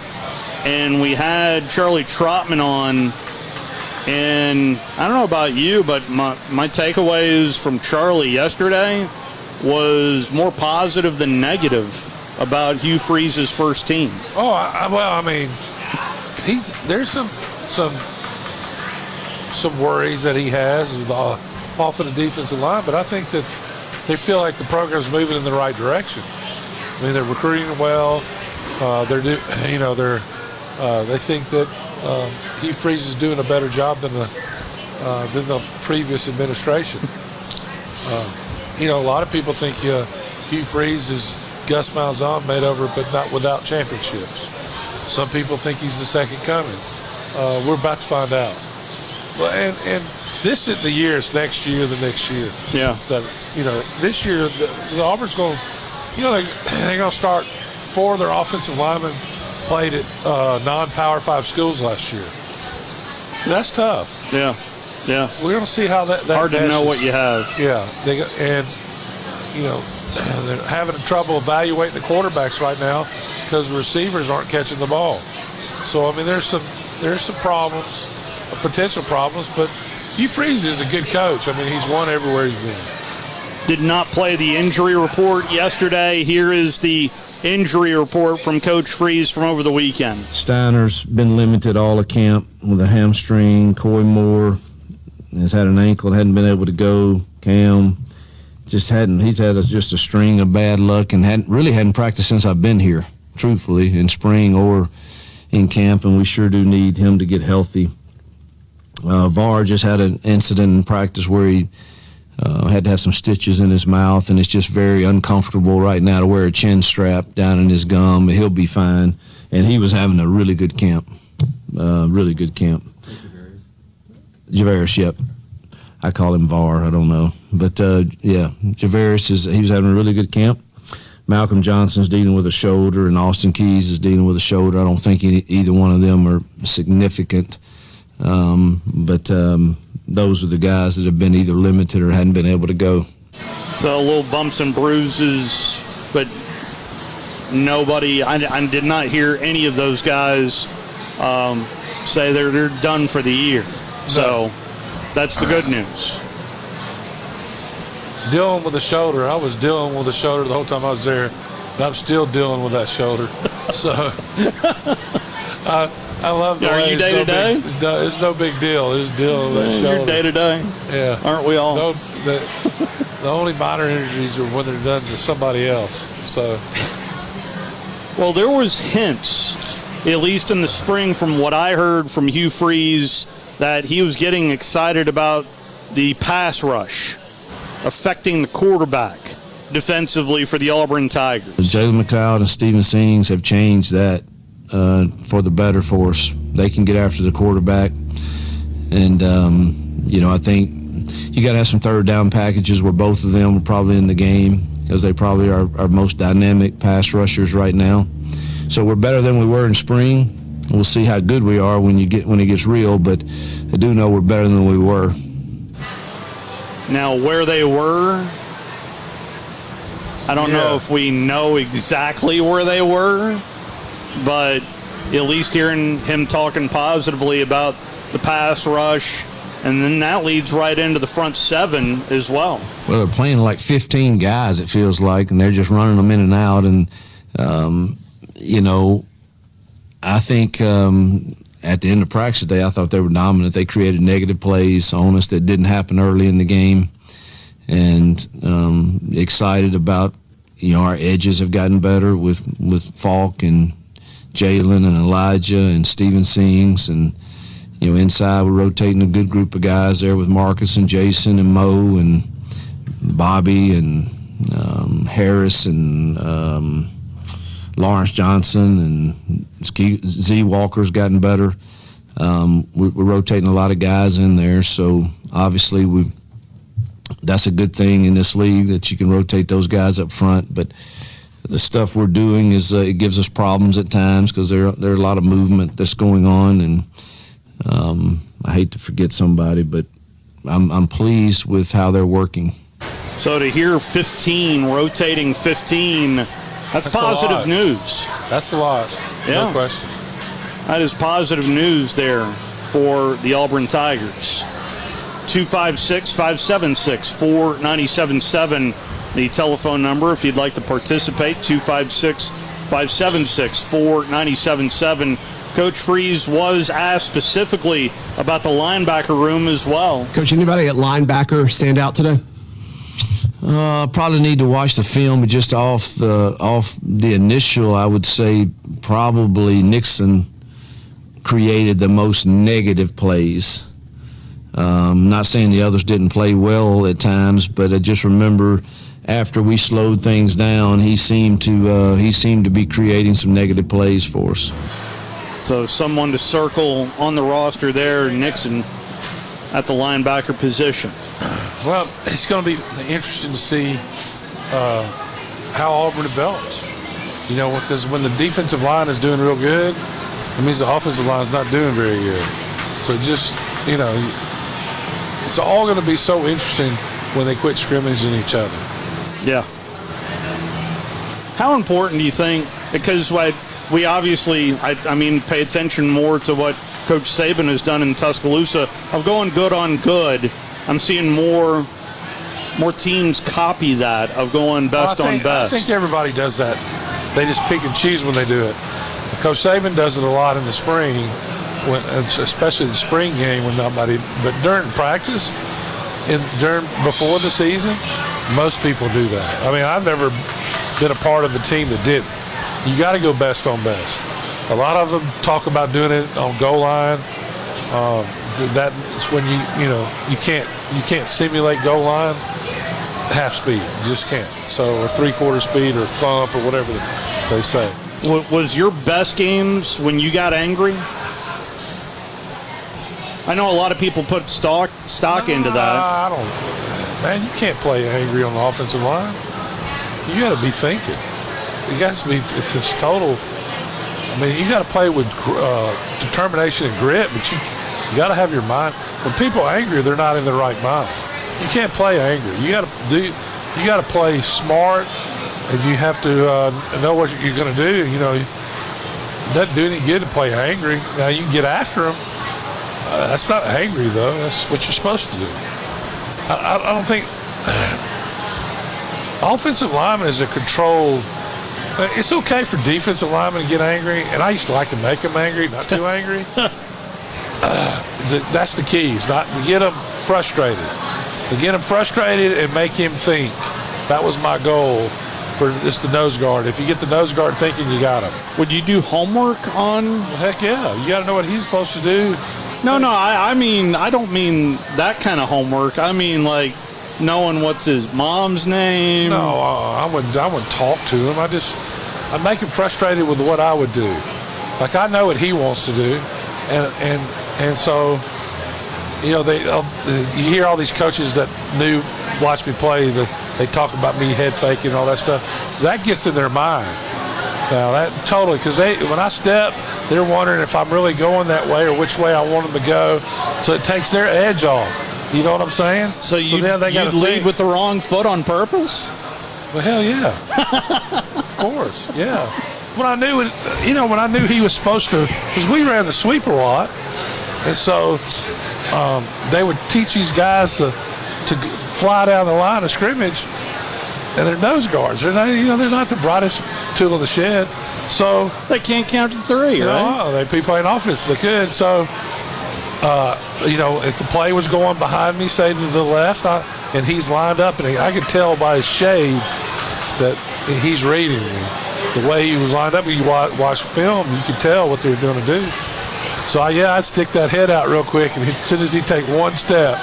and we had Charlie Trotman on. And I don't know about you, but my takeaways from Charlie yesterday was more positive than negative about Hugh Freeze's first team. Oh, there's some worries that he has off of the defensive line, but I think that they feel like the program's moving in the right direction. I mean, they're recruiting well. They think that Hugh Freeze is doing a better job than the previous administration. A lot of people think Hugh Freeze is Gus Malzahn made over, but not without championships. Some people think he's the second coming. We're about to find out. Well, and this is the year. It's next year, the next year. Yeah. This year the Auburn's going. They're going to start 4 of their offensive linemen played at non-Power 5 schools last year. That's tough. Yeah. We're going to see how that hard to know what you have. Yeah, they're having trouble evaluating the quarterbacks right now because the receivers aren't catching the ball. So I mean, there's some problems, potential problems, but Hugh Freeze is a good coach. I mean, he's won everywhere he's been. Did not play the injury report yesterday. Here is the injury report from Coach Freeze from over the weekend. Steiner's been limited all of camp with a hamstring. Coy Moore has had an ankle, hadn't been able to go. Cam he's had just a string of bad luck and hadn't practiced since I've been here, truthfully, in spring or in camp, and we sure do need him to get healthy. VAR just had an incident in practice where he had to have some stitches in his mouth, and it's just very uncomfortable right now to wear a chin strap down in his gum, but he'll be fine. And he was having a really good camp. Javarius, yep. I call him VAR, I don't know. But, Javarius, he was having a really good camp. Malcolm Johnson's dealing with a shoulder, and Austin Keys is dealing with a shoulder. I don't think either one of them are significant. Those are the guys that have been either limited or hadn't been able to go. So little bumps and bruises, but nobody, I did not hear any of those guys say they're done for the year. So that's the good news. Dealing with the shoulder. I was dealing with the shoulder the whole time I was there, and I'm still dealing with that shoulder. So I love the way. Are you day to day? It's no big deal. It's dealing with that shoulder. You're day to day. Yeah. Aren't we all? No, the only minor injuries are when they're done to somebody else. So. Well, there was hints, at least in the spring, from what I heard from Hugh Freeze, that he was getting excited about the pass rush affecting the quarterback defensively for the Auburn Tigers. Jalen McLeod and Steven Sings have changed that for the better for us. They can get after the quarterback. And, I think you got to have some third down packages where both of them are probably in the game, because they probably are our most dynamic pass rushers right now. So we're better than we were in spring. We'll see how good we are when it gets real, but I do know we're better than we were. Now, where they were, I don't know if we know exactly where they were, but at least hearing him talking positively about the pass rush, and then that leads right into the front seven as well. Well, they're playing like 15 guys, it feels like, and they're just running them in and out. And, I think at the end of practice today, I thought they were dominant. They created negative plays on us that didn't happen early in the game. And excited about, our edges have gotten better with Falk and Jalen and Elijah and Steven Sings. And, inside we're rotating a good group of guys there with Marcus and Jason and Mo and Bobby and Harris and Lawrence Johnson, and Z Walker's gotten better. We're rotating a lot of guys in there, so obviously that's a good thing in this league that you can rotate those guys up front. But the stuff we're doing is it gives us problems at times because there are a lot of movement that's going on, and I hate to forget somebody, but I'm pleased with how they're working. So to hear 15, rotating 15, that's positive news. That's a lot. Yeah. No question. That is positive news there for the Auburn Tigers. 256-576-4977, the telephone number if you'd like to participate. 256-576-4977. Coach Freeze was asked specifically about the linebacker room as well. Coach, anybody at linebacker stand out today? Probably need to watch the film, but just off the initial, I would say probably Nixon created the most negative plays. Not saying the others didn't play well at times, but I just remember after we slowed things down, he seemed to be creating some negative plays for us. So someone to circle on the roster there, Nixon at the linebacker position. Well, it's going to be interesting to see how Auburn develops. Because when the defensive line is doing real good, it means the offensive line is not doing very good. So just, it's all going to be so interesting when they quit scrimmaging each other. Yeah. How important do you think, because we obviously, pay attention more to what Coach Saban has done in Tuscaloosa of going good on good. I'm seeing more teams copy that of going best on best. I think everybody does that. They just pick and choose when they do it. Coach Saban does it a lot in the spring, especially the spring game when nobody. But during practice, before the season, most people do that. I mean, I've never been a part of a team that didn't. You got to go best on best. A lot of them talk about doing it on goal line. That's when you can't simulate goal line half speed. You just can't. So, or 3/4 speed or thump or whatever they say. Was your best games when you got angry? I know a lot of people put stock into that. I don't. Man, you can't play angry on the offensive line. You got to be thinking. You got to be. It's just total. I mean, you got to play with determination and grit, but you got to have your mind. When people are angry, they're not in the right mind. You can't play angry. You got to play smart, and you have to know what you're going to do. You know, it doesn't do any good to play angry. Now you can get after them. That's not angry though. That's what you're supposed to do. I don't think offensive lineman is a controlled. It's okay for defensive linemen to get angry, and I used to like to make them angry, not too angry. That's the key. Is not to get them frustrated. To get him frustrated and make him think. That was my goal for the nose guard. If you get the nose guard thinking, you got him. Would you do homework on? Well, heck yeah. You got to know what he's supposed to do. No, I mean, I don't mean that kind of homework. I mean, like, knowing what's his mom's name. No, I wouldn't talk to him. I'd make him frustrated with what I would do. Like, I know what he wants to do. And so, you know, you hear all these coaches that watch me play, they talk about me head faking and all that stuff. That gets in their mind. Now, that totally, because when I step, they're wondering if I'm really going that way or which way I want them to go. So it takes their edge off. You know what I'm saying? So you'd lead with the wrong foot on purpose? Well, hell yeah. Of course, yeah. When I knew he was supposed to, because we ran the sweep a lot, and so they would teach these guys to fly down the line of scrimmage, and they're nose guards. They're not the brightest tool in the shed, so they can't count to three, right? No, they'd be playing offense. They could. So, if the play was going behind me, say to the left, and he's lined up, and I could tell by his shade that he's reading me. The way he was lined up, you watch film, you could tell what they were going to do. So, I'd stick that head out real quick, and as soon as he take one step,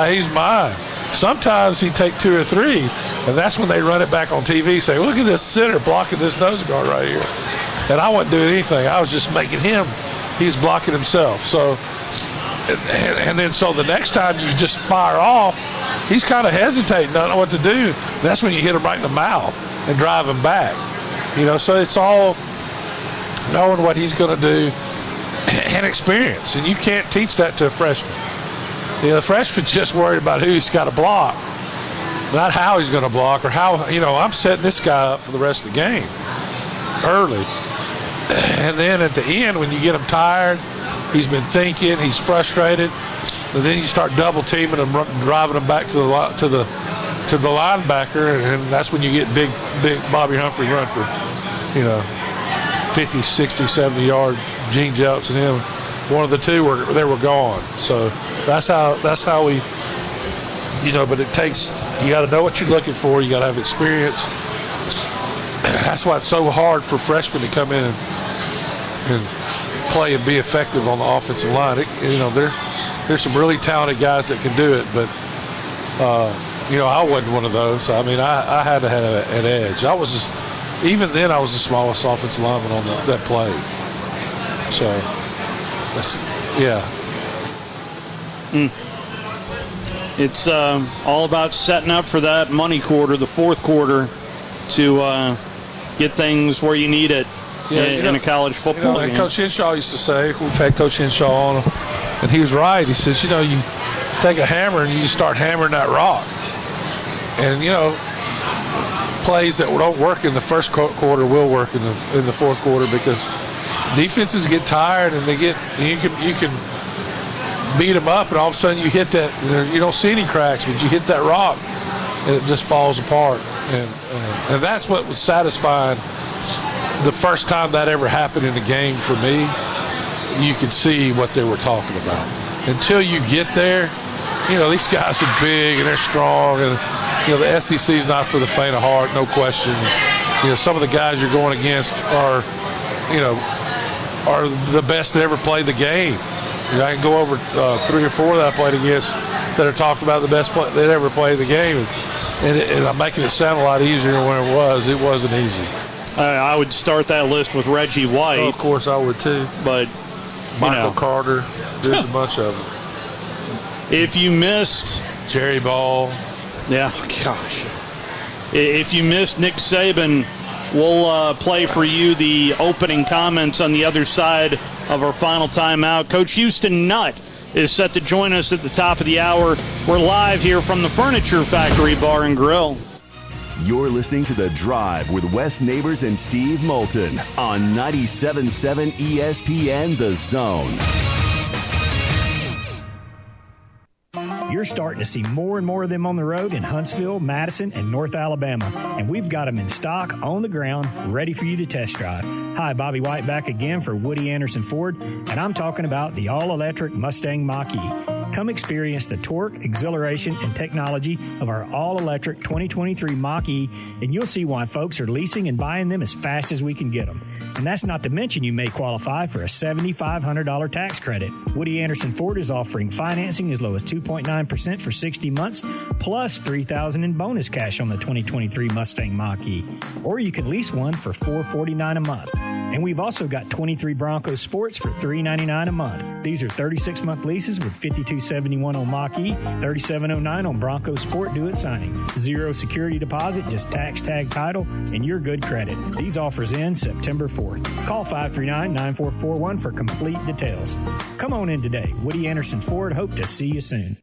he's mine. Sometimes he'd take two or three, and that's when they run it back on TV, say, look at this center blocking this nose guard right here. And I wasn't doing anything. I was just making him. He's blocking himself. So, and then so the next time you just fire off, he's kind of hesitating, don't know what to do. That's when you hit him right in the mouth and drive him back. So it's all knowing what he's going to do and experience. And you can't teach that to a freshman. The freshman's just worried about who he's got to block, not how he's going to block or how, I'm setting this guy up for the rest of the game early. And then at the end, when you get him tired, he's been thinking, he's frustrated, and then you start double teaming him, driving him back to the linebacker, and that's when you get big Bobby Humphrey run for, 50, 60, 70-yard Gene Jelks and him. One of the two were gone. So that's how we, but it takes, you got to know what you're looking for. You got to have experience. That's why it's so hard for freshmen to come in and play and be effective on the offensive line. There's some really talented guys that can do it, but I wasn't one of those. I mean, I had to have an edge. Even then, I was the smallest offensive lineman on that play. So, It's all about setting up for that money quarter, the fourth quarter, to get things where you need it in a college football game. Coach Henshaw used to say, we've had Coach Henshaw on, and he was right. He says, you take a hammer and you start hammering that rock. And, plays that don't work in the first quarter will work in the fourth quarter, because defenses get tired and you can beat them up, and all of a sudden you hit that. You don't see any cracks, but you hit that rock and it just falls apart. And that's what was satisfying the first time that ever happened in the game for me. You could see what they were talking about. Until you get there, these guys are big and they're strong, and the SEC's not for the faint of heart, no question. Some of the guys you're going against are the best that ever played the game. I can go over 3 or 4 that I played against that are talked about the best that ever played the game, and I'm making it sound a lot easier than it was. It wasn't easy. I would start that list with Reggie White. Oh, of course I would too. But Michael Carter, there's a bunch of them. If you missed Jerry Ball, yeah, gosh. If you missed Nick Saban, we'll play for you the opening comments on the other side of our final timeout. Coach Houston Nutt is set to join us at the top of the hour. We're live here from the Furniture Factory Bar and Grill. You're listening to The Drive with Wes Neighbors and Steve Moulton on 97.7 ESPN The Zone. You're starting to see more and more of them on the road in Huntsville, Madison, and North Alabama. And we've got them in stock, on the ground, ready for you to test drive. Hi, Bobby White back again for Woody Anderson Ford, and I'm talking about the all-electric Mustang Mach-E. Come experience the torque, exhilaration, and technology of our all-electric 2023 Mach-E, and you'll see why folks are leasing and buying them as fast as we can get them. And that's not to mention you may qualify for a $7,500 tax credit. Woody Anderson Ford is offering financing as low as 2.9% for 60 months, plus $3,000 in bonus cash on the 2023 Mustang Mach-E. Or you can lease one for $449 a month. And we've also got 23 Bronco Sports for $399 a month. These are 36-month leases with $52.71 on Mach-E, $37.09 on Bronco Sport due at signing. 0 security deposit, just tax tag title, and your good credit. These offers end September 4th. Call 539-9441 for complete details. Come on in today. Woody Anderson Ford, hope to see you soon.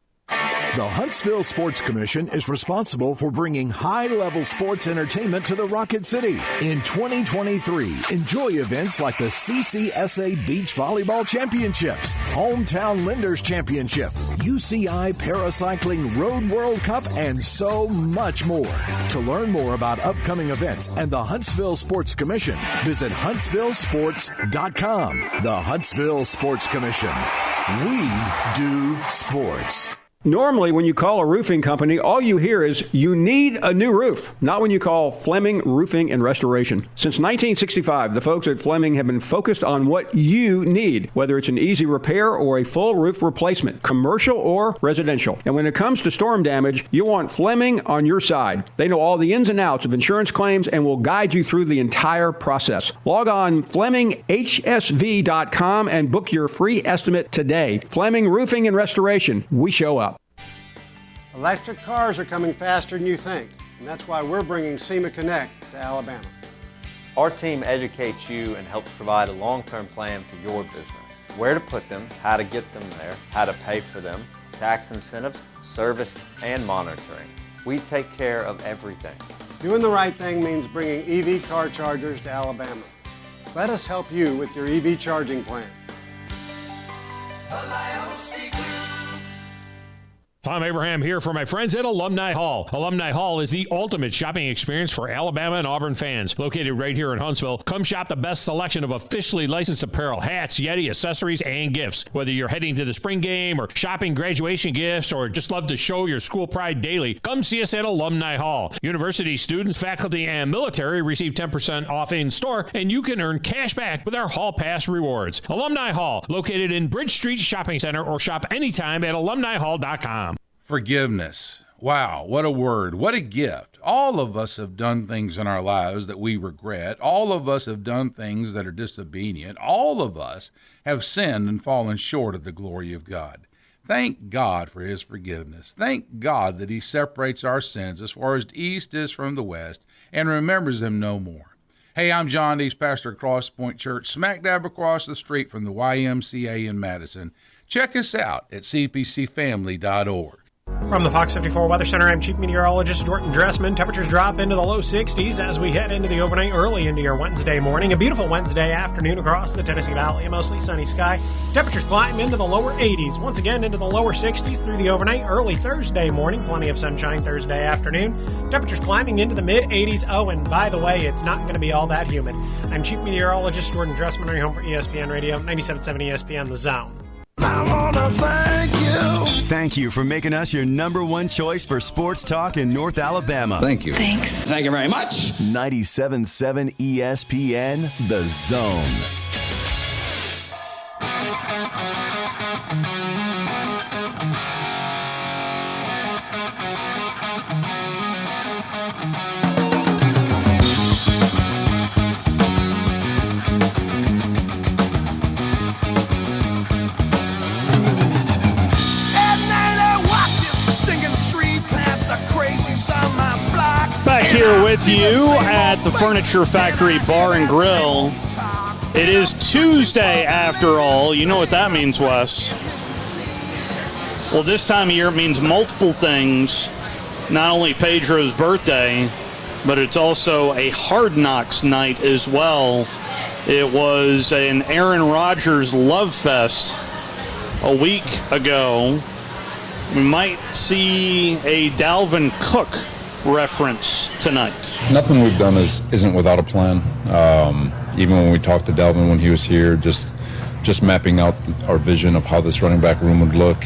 The Huntsville Sports Commission is responsible for bringing high-level sports entertainment to the Rocket City. In 2023, enjoy events like the CCSA Beach Volleyball Championships, Hometown Lenders Championship, UCI Paracycling Road World Cup, and so much more. To learn more about upcoming events and the Huntsville Sports Commission, visit huntsvillesports.com. The Huntsville Sports Commission. We do sports. Normally, when you call a roofing company, all you hear is, you need a new roof. Not when you call Fleming Roofing and Restoration. Since 1965, the folks at Fleming have been focused on what you need, whether it's an easy repair or a full roof replacement, commercial or residential. And when it comes to storm damage, you want Fleming on your side. They know all the ins and outs of insurance claims and will guide you through the entire process. Log on FlemingHSV.com and book your free estimate today. Fleming Roofing and Restoration. We show up. Electric cars are coming faster than you think, and that's why we're bringing SEMA Connect to Alabama. Our team educates you and helps provide a long-term plan for your business. Where to put them, how to get them there, how to pay for them, tax incentives, service, and monitoring. We take care of everything. Doing the right thing means bringing EV car chargers to Alabama. Let us help you with your EV charging plan. Thom Abraham here for my friends at Alumni Hall. Alumni Hall is the ultimate shopping experience for Alabama and Auburn fans. Located right here in Huntsville, come shop the best selection of officially licensed apparel, hats, Yeti, accessories, and gifts. Whether you're heading to the spring game or shopping graduation gifts or just love to show your school pride daily, come see us at Alumni Hall. University students, faculty, and military receive 10% off in store, and you can earn cash back with our Hall Pass rewards. Alumni Hall, located in Bridge Street Shopping Center, or shop anytime at alumnihall.com. Forgiveness. Wow, what a word. What a gift. All of us have done things in our lives that we regret. All of us have done things that are disobedient. All of us have sinned and fallen short of the glory of God. Thank God for his forgiveness. Thank God that he separates our sins as far as the east is from the west and remembers them no more. Hey, I'm John Dees, pastor of Cross Point Church, smack dab across the street from the YMCA in Madison. Check us out at cpcfamily.org. From the Fox 54 Weather Center, I'm Chief Meteorologist Jordan Dressman. Temperatures drop into the low 60s as we head into the overnight early into your Wednesday morning. A beautiful Wednesday afternoon across the Tennessee Valley. A mostly sunny sky. Temperatures climb into the lower 80s. Once again into the lower 60s through the overnight early Thursday morning. Plenty of sunshine Thursday afternoon. Temperatures climbing into the mid 80s. Oh, and by the way, it's not going to be all that humid. I'm Chief Meteorologist Jordan Dressman, your home for ESPN Radio, 97.7 ESPN The Zone. I wanna thank you. Thank you for making us your number one choice for sports talk in North Alabama. Thank you. Thanks. Thank you very much. 97.7 ESPN The Zone. Back here with you at the Furniture Factory Bar and Grill. It is Tuesday after all. You know what that means, Wes. Well, this time of year it means multiple things. Not only Pedro's birthday, but it's also a Hard Knocks night as well. It was an Aaron Rodgers love fest a week ago. We might see a Dalvin Cook reference tonight. Nothing we've done isn't without a plan. Even when we talked to Dalvin when he was here, just mapping out our vision of how this running back room would look,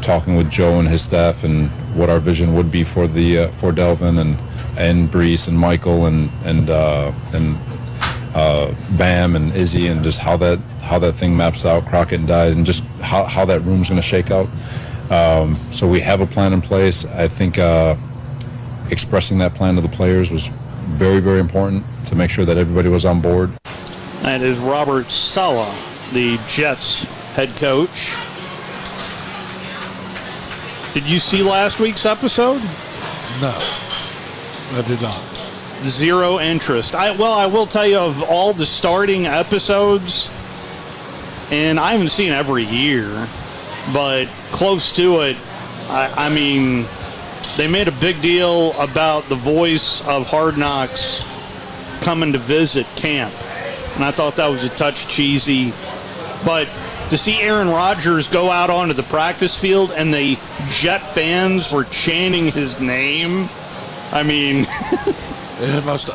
talking with Joe and his staff and what our vision would be for Dalvin and Brees and Michael and Bam and Izzy, and just how that thing maps out, Crockett and Dye, and just how that room's going to shake out. So we have a plan in place. I think expressing that plan to the players was very, very important to make sure that everybody was on board. That is Robert Saleh, the Jets head coach. Did you see last week's episode? No, I did not. Zero interest. I will tell you, of all the starting episodes, and I haven't seen every year, but close to it, I mean, they made a big deal about the voice of Hard Knocks coming to visit camp. And I thought that was a touch cheesy. But to see Aaron Rodgers go out onto the practice field and the Jet fans were chanting his name, I mean... It must,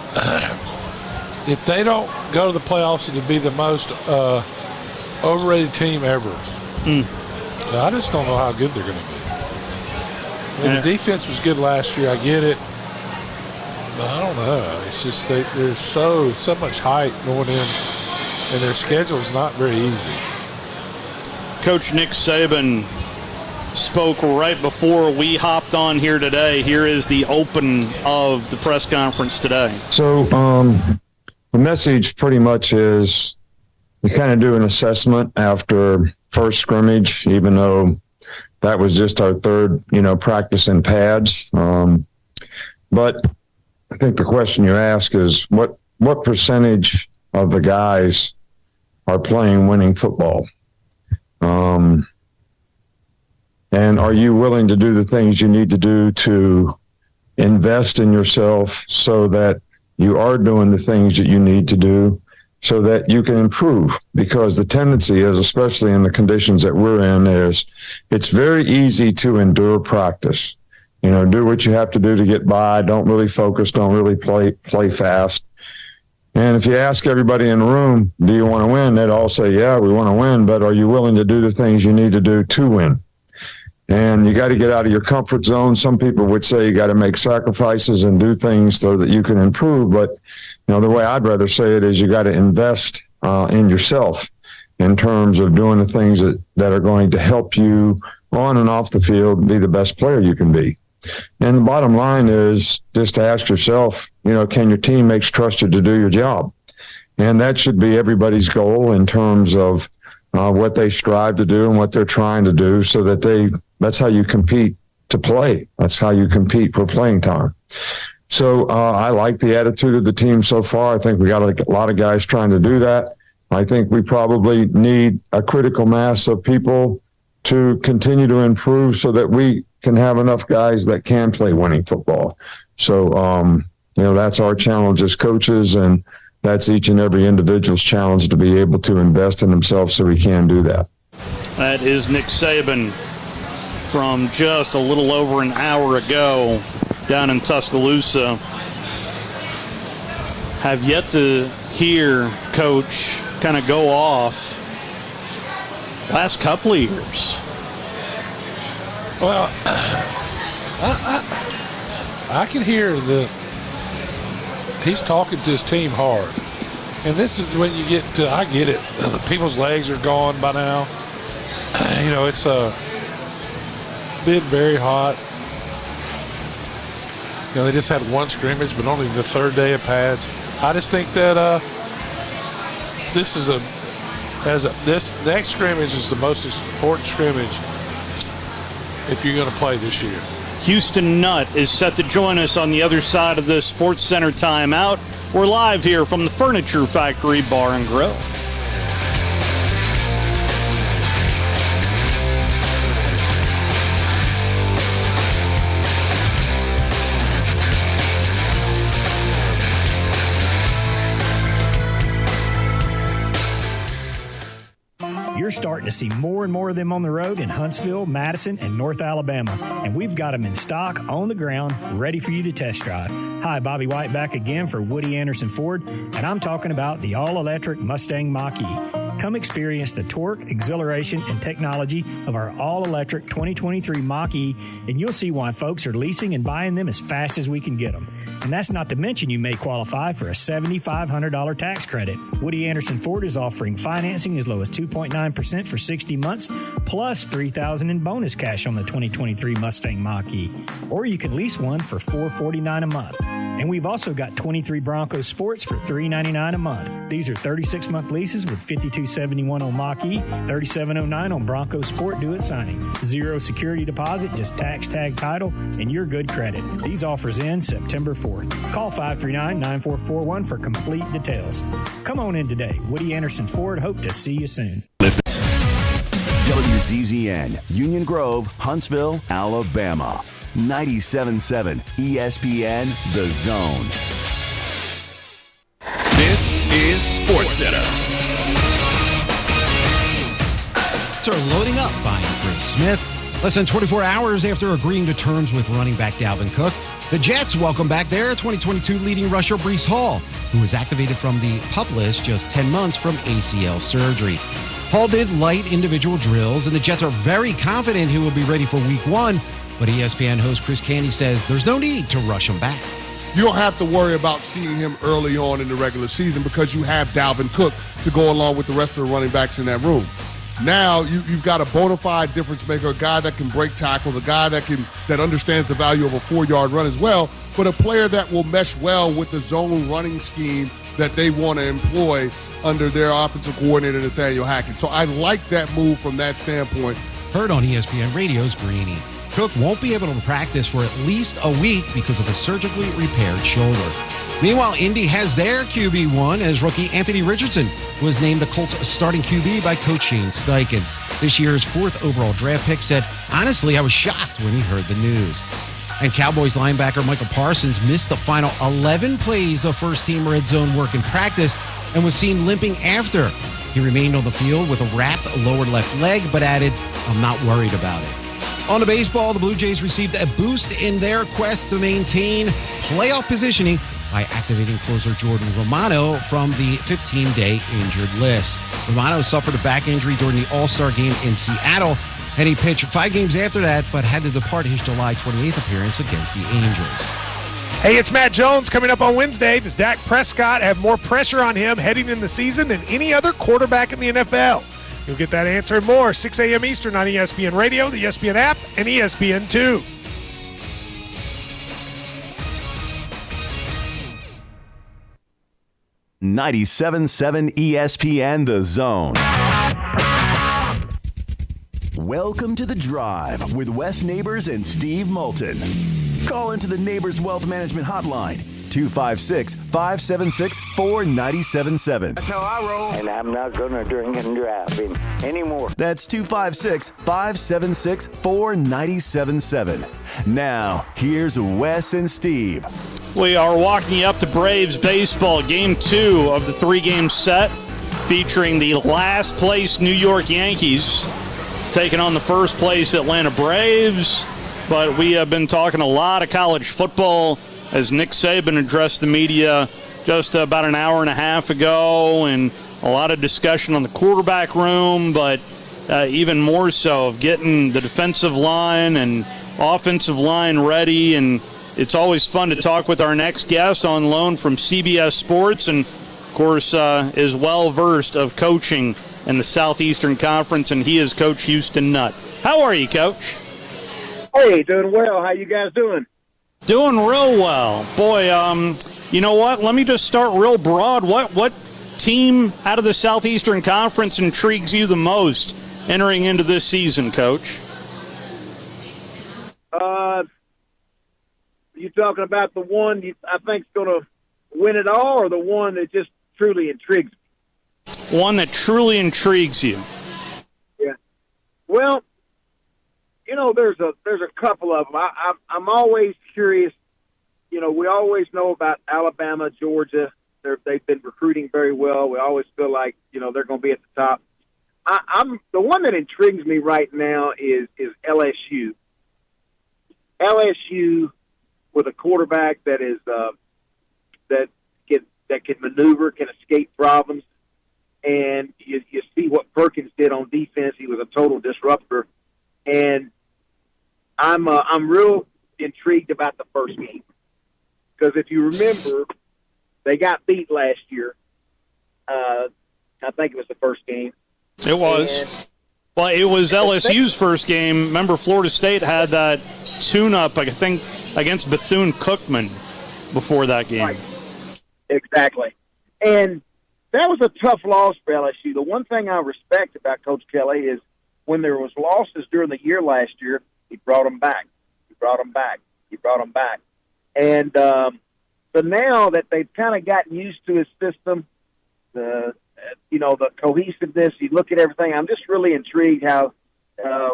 if they don't go to the playoffs, it'd be the most overrated team ever. I just don't know how good they're going to be. I mean, the defense was good last year. I get it. But I don't know. It's just there's so much hype going in, and their schedule's not very easy. Coach Nick Saban spoke right before we hopped on here today. Here is the open of the press conference today. So the message pretty much is we kind of do an assessment after first scrimmage, even though that was just our third, practice in pads. But I think the question you ask is what percentage of the guys are playing winning football? And are you willing to do the things you need to do to invest in yourself so that you are doing the things that you need to do so that you can improve? Because the tendency is, especially in the conditions that we're in, is it's very easy to endure practice. Do what you have to do to get by. Don't really focus. Don't really play fast. And if you ask everybody in the room, do you want to win? They'd all say, yeah, we want to win, but are you willing to do the things you need to do to win? And you got to get out of your comfort zone. Some people would say you got to make sacrifices and do things so that you can improve. But, the way I'd rather say it is you got to invest in yourself in terms of doing the things that are going to help you on and off the field be the best player you can be. And the bottom line is just to ask yourself, can your teammates trust you to do your job? And that should be everybody's goal in terms of what they strive to do and what they're trying to do, so that that's how you compete to play. That's how you compete for playing time. So I like the attitude of the team so far. I think we got a lot of guys trying to do that. I think we probably need a critical mass of people to continue to improve so that we can have enough guys that can play winning football. So, that's our challenge as coaches, and that's each and every individual's challenge to be able to invest in themselves so we can do that. That is Nick Saban from just a little over an hour ago down in Tuscaloosa. Have yet to hear Coach kind of go off last couple of years. Well, I can hear he's talking to his team hard. And this is when you get to, I get it, people's legs are gone by now. It's been very hot. They just had one scrimmage, but only the third day of pads. I just think that this next scrimmage is the most important scrimmage if you're going to play this year. Houston Nutt is set to join us on the other side of the Sports Center timeout. We're live here from the Furniture Factory Bar and Grill. You're starting to see more and more of them on the road in Huntsville, Madison, and North Alabama. And we've got them in stock, on the ground, ready for you to test drive. Hi, Bobby White back again for Woody Anderson Ford, and I'm talking about the all-electric Mustang Mach-E. Come experience the torque, exhilaration, and technology of our all-electric 2023 Mach-E, and you'll see why folks are leasing and buying them as fast as we can get them. And that's not to mention you may qualify for a $7,500 tax credit. Woody Anderson Ford is offering financing as low as 2.9% for 60 months, plus $3,000 in bonus cash on the 2023 Mustang Mach-E. Or you can lease one for $449 a month. And we've also got 23 Bronco Sports for $399 a month. These are 36-month leases with $52.71 on Mach-E, $37.09 on Bronco Sport due at signing. Zero security deposit, just tax tag title, and your good credit. These offers end September 4th. Call 539-9441 for complete details. Come on in today. Woody Anderson Ford, hope to see you soon. Listen. WCZN, Union Grove, Huntsville, Alabama. 97.7 ESPN, The Zone. This is Sports Center. Are loading up by Chris Smith. Less than 24 hours after agreeing to terms with running back Dalvin Cook, the Jets welcome back their 2022 leading rusher Breece Hall, who was activated from the PUP list just 10 months from ACL surgery. Hall did light individual drills, and the Jets are very confident he will be ready for Week 1, but ESPN host Chris Canty says there's no need to rush him back. You don't have to worry about seeing him early on in the regular season because you have Dalvin Cook to go along with the rest of the running backs in that room. Now you've got a bona fide difference maker, a guy that can break tackles, a guy that understands the value of a 4-yard run as well, but a player that will mesh well with the zone running scheme that they want to employ under their offensive coordinator, Nathaniel Hackett. So I like that move from that standpoint. Heard on ESPN Radio's Greeny. Cook won't be able to practice for at least a week because of a surgically repaired shoulder. Meanwhile, Indy has their QB1 as rookie Anthony Richardson was named the Colts starting QB by Coach Shane Steichen. This year's 4th overall draft pick said, honestly, I was shocked when he heard the news. And Cowboys linebacker Michael Parsons missed the final 11 plays of first-team red zone work in practice and was seen limping after. He remained on the field with a wrapped lower left leg, but added, I'm not worried about it. On to baseball, the Blue Jays received a boost in their quest to maintain playoff positioning by activating closer Jordan Romano from the 15-day injured list. Romano suffered a back injury during the All-Star game in Seattle, and he pitched 5 games after that, but had to depart his July 28th appearance against the Angels. Hey, it's Matt Jones coming up on Wednesday. Does Dak Prescott have more pressure on him heading in the season than any other quarterback in the NFL? You'll get that answer and more, 6 a.m. Eastern on ESPN Radio, the ESPN app, and ESPN2. .97.7 ESPN, The Zone. Welcome to The Drive with Wes Neighbors and Steve Moulton. Call into the Neighbors Wealth Management Hotline, 256-576-4977. That's how I roll. And I'm not going to drink and drive anymore. That's 256-576-4977. Now, here's Wes and Steve. We are walking up to Braves baseball, game 2 of the 3-game set, featuring the last place New York Yankees taking on the first place Atlanta Braves. But we have been talking a lot of college football as Nick Saban addressed the media just about an hour and a half ago, and a lot of discussion on the quarterback room, but even more so of getting the defensive line and offensive line ready. And it's always fun to talk with our next guest on loan from CBS Sports, and of course is well-versed of coaching in the Southeastern Conference, and he is Coach Houston Nutt. How are you, Coach? Hey, doing well. How you guys doing? Doing real well. Boy, you know what? Let me just start real broad. What team out of the Southeastern Conference intrigues you the most entering into this season, Coach? You talking about the one I think is going to win it all, or the one that just truly intrigues me? One that truly intrigues you. Yeah. Well, you know, there's a couple of them. I'm always curious. You know, we always know about Alabama, Georgia. They've been recruiting very well. We always feel like, you know, they're going to be at the top. I'm the one that intrigues me right now is LSU. LSU with a quarterback that is that can maneuver, can escape problems, and you see what Perkins did on defense. He was a total disruptor, and I'm real intrigued about the first game because if you remember, they got beat last year. I think it was the first game. It was. Well, it was LSU's first game. Remember, Florida State had that tune-up, I think, against Bethune-Cookman before that game. Right. Exactly. And that was a tough loss for LSU. The one thing I respect about Coach Kelly is when there was losses during the year last year, he brought them back. And so now that they've kind of gotten used to his system, the cohesiveness, you look at everything, I'm just really intrigued how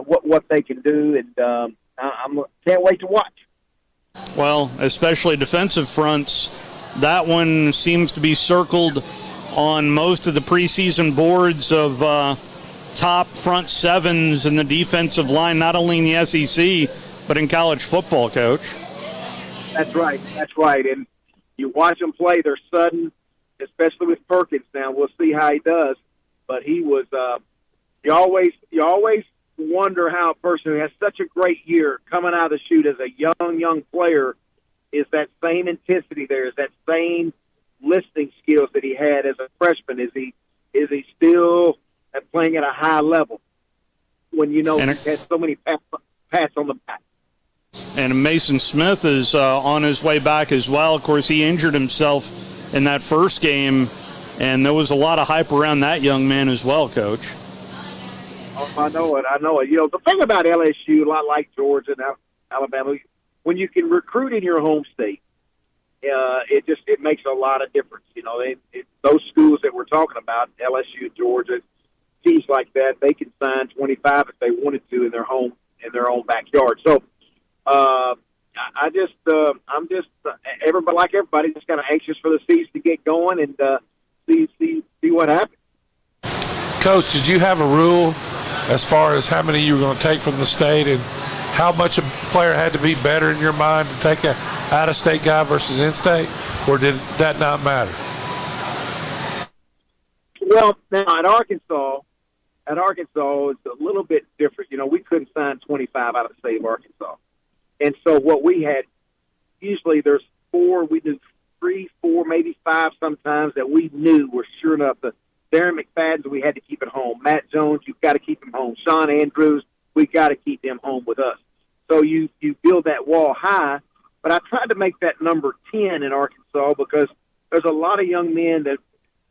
what they can do, and I can't wait to watch. Well, especially defensive fronts, that one seems to be circled on most of the preseason boards of top front sevens in the defensive line, not only in the SEC, but in college football, Coach. That's right. And you watch them play, they're sudden, especially with Perkins now. We'll see how he does. But he was you always wonder how a person who has such a great year coming out of the chute as a young player is that same intensity there, is that same listening skills that he had as a freshman. Is he still playing at a high level when you know he had so many pats on the back? And Mason Smith is on his way back as well. Of course, he injured himself in that first game, and there was a lot of hype around that young man as well, Coach. Oh, I know it. You know, the thing about LSU, a lot like Georgia and Alabama, when you can recruit in your home state, it makes a lot of difference. You know, those schools that we're talking about, LSU, Georgia, teams like that, they can sign 25 if they wanted to in their own backyard. So, everybody, just kind of anxious for the season to get going and see what happens. Coach, did you have a rule as far as how many you were going to take from the state and how much a player had to be better in your mind to take a out-of-state guy versus in-state, or did that not matter? Well, now at Arkansas, it's a little bit different. You know, we couldn't sign 25 out of the state of Arkansas. And so what we had, usually there's 4, we do 3, 4, maybe 5 sometimes that we knew were sure enough. The Darren McFadden's, we had to keep at home. Matt Jones, you've got to keep him home. Sean Andrews, we got to keep him home with us. So you build that wall high, but I tried to make that number 10 in Arkansas because there's a lot of young men that,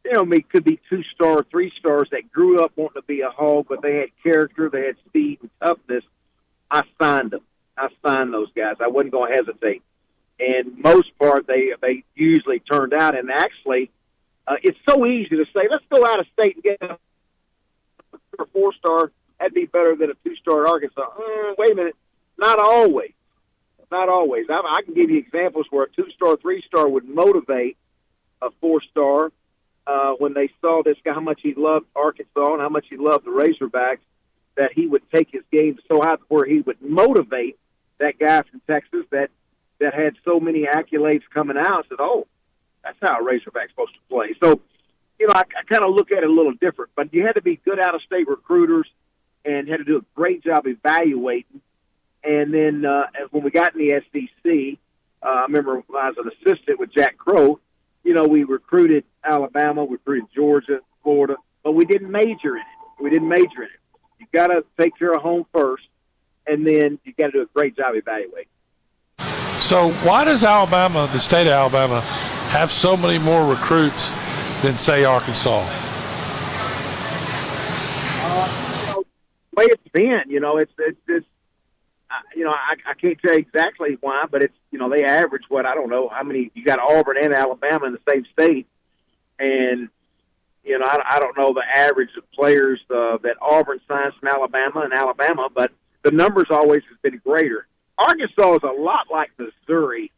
you know, could be 2-star, 3-stars that grew up wanting to be a Hog, but they had character, they had speed and toughness. I signed them. I signed those guys. I wasn't going to hesitate. And most part, they turned out. And actually, it's so easy to say, let's go out of state and get a 4-star. That'd be better than a 2-star at Arkansas. Wait a minute. Not always. Not always. I can give you examples where a 2-star, 3-star would motivate a 4-star when they saw this guy, how much he loved Arkansas and how much he loved the Razorbacks, that he would take his game so high where he would motivate that guy from Texas that had so many accolades coming out. Said, oh, that's how a Razorback's supposed to play. So, I kind of look at it a little different. But you had to be good out-of-state recruiters and had to do a great job evaluating. And then when we got in the SEC, I remember when I was an assistant with Jack Crow, we recruited Alabama, we recruited Georgia, Florida, but we didn't major in it. You got to take care of home first, and then you got to do a great job evaluating. So why does Alabama, the state of Alabama, have so many more recruits than, say, Arkansas? The way it's been, it's I can't tell you exactly why, but it's, they average I don't know how many. You got Auburn and Alabama in the same state, and I don't know the average of players that Auburn signs from Alabama, but the numbers always has been greater. Arkansas is a lot like Missouri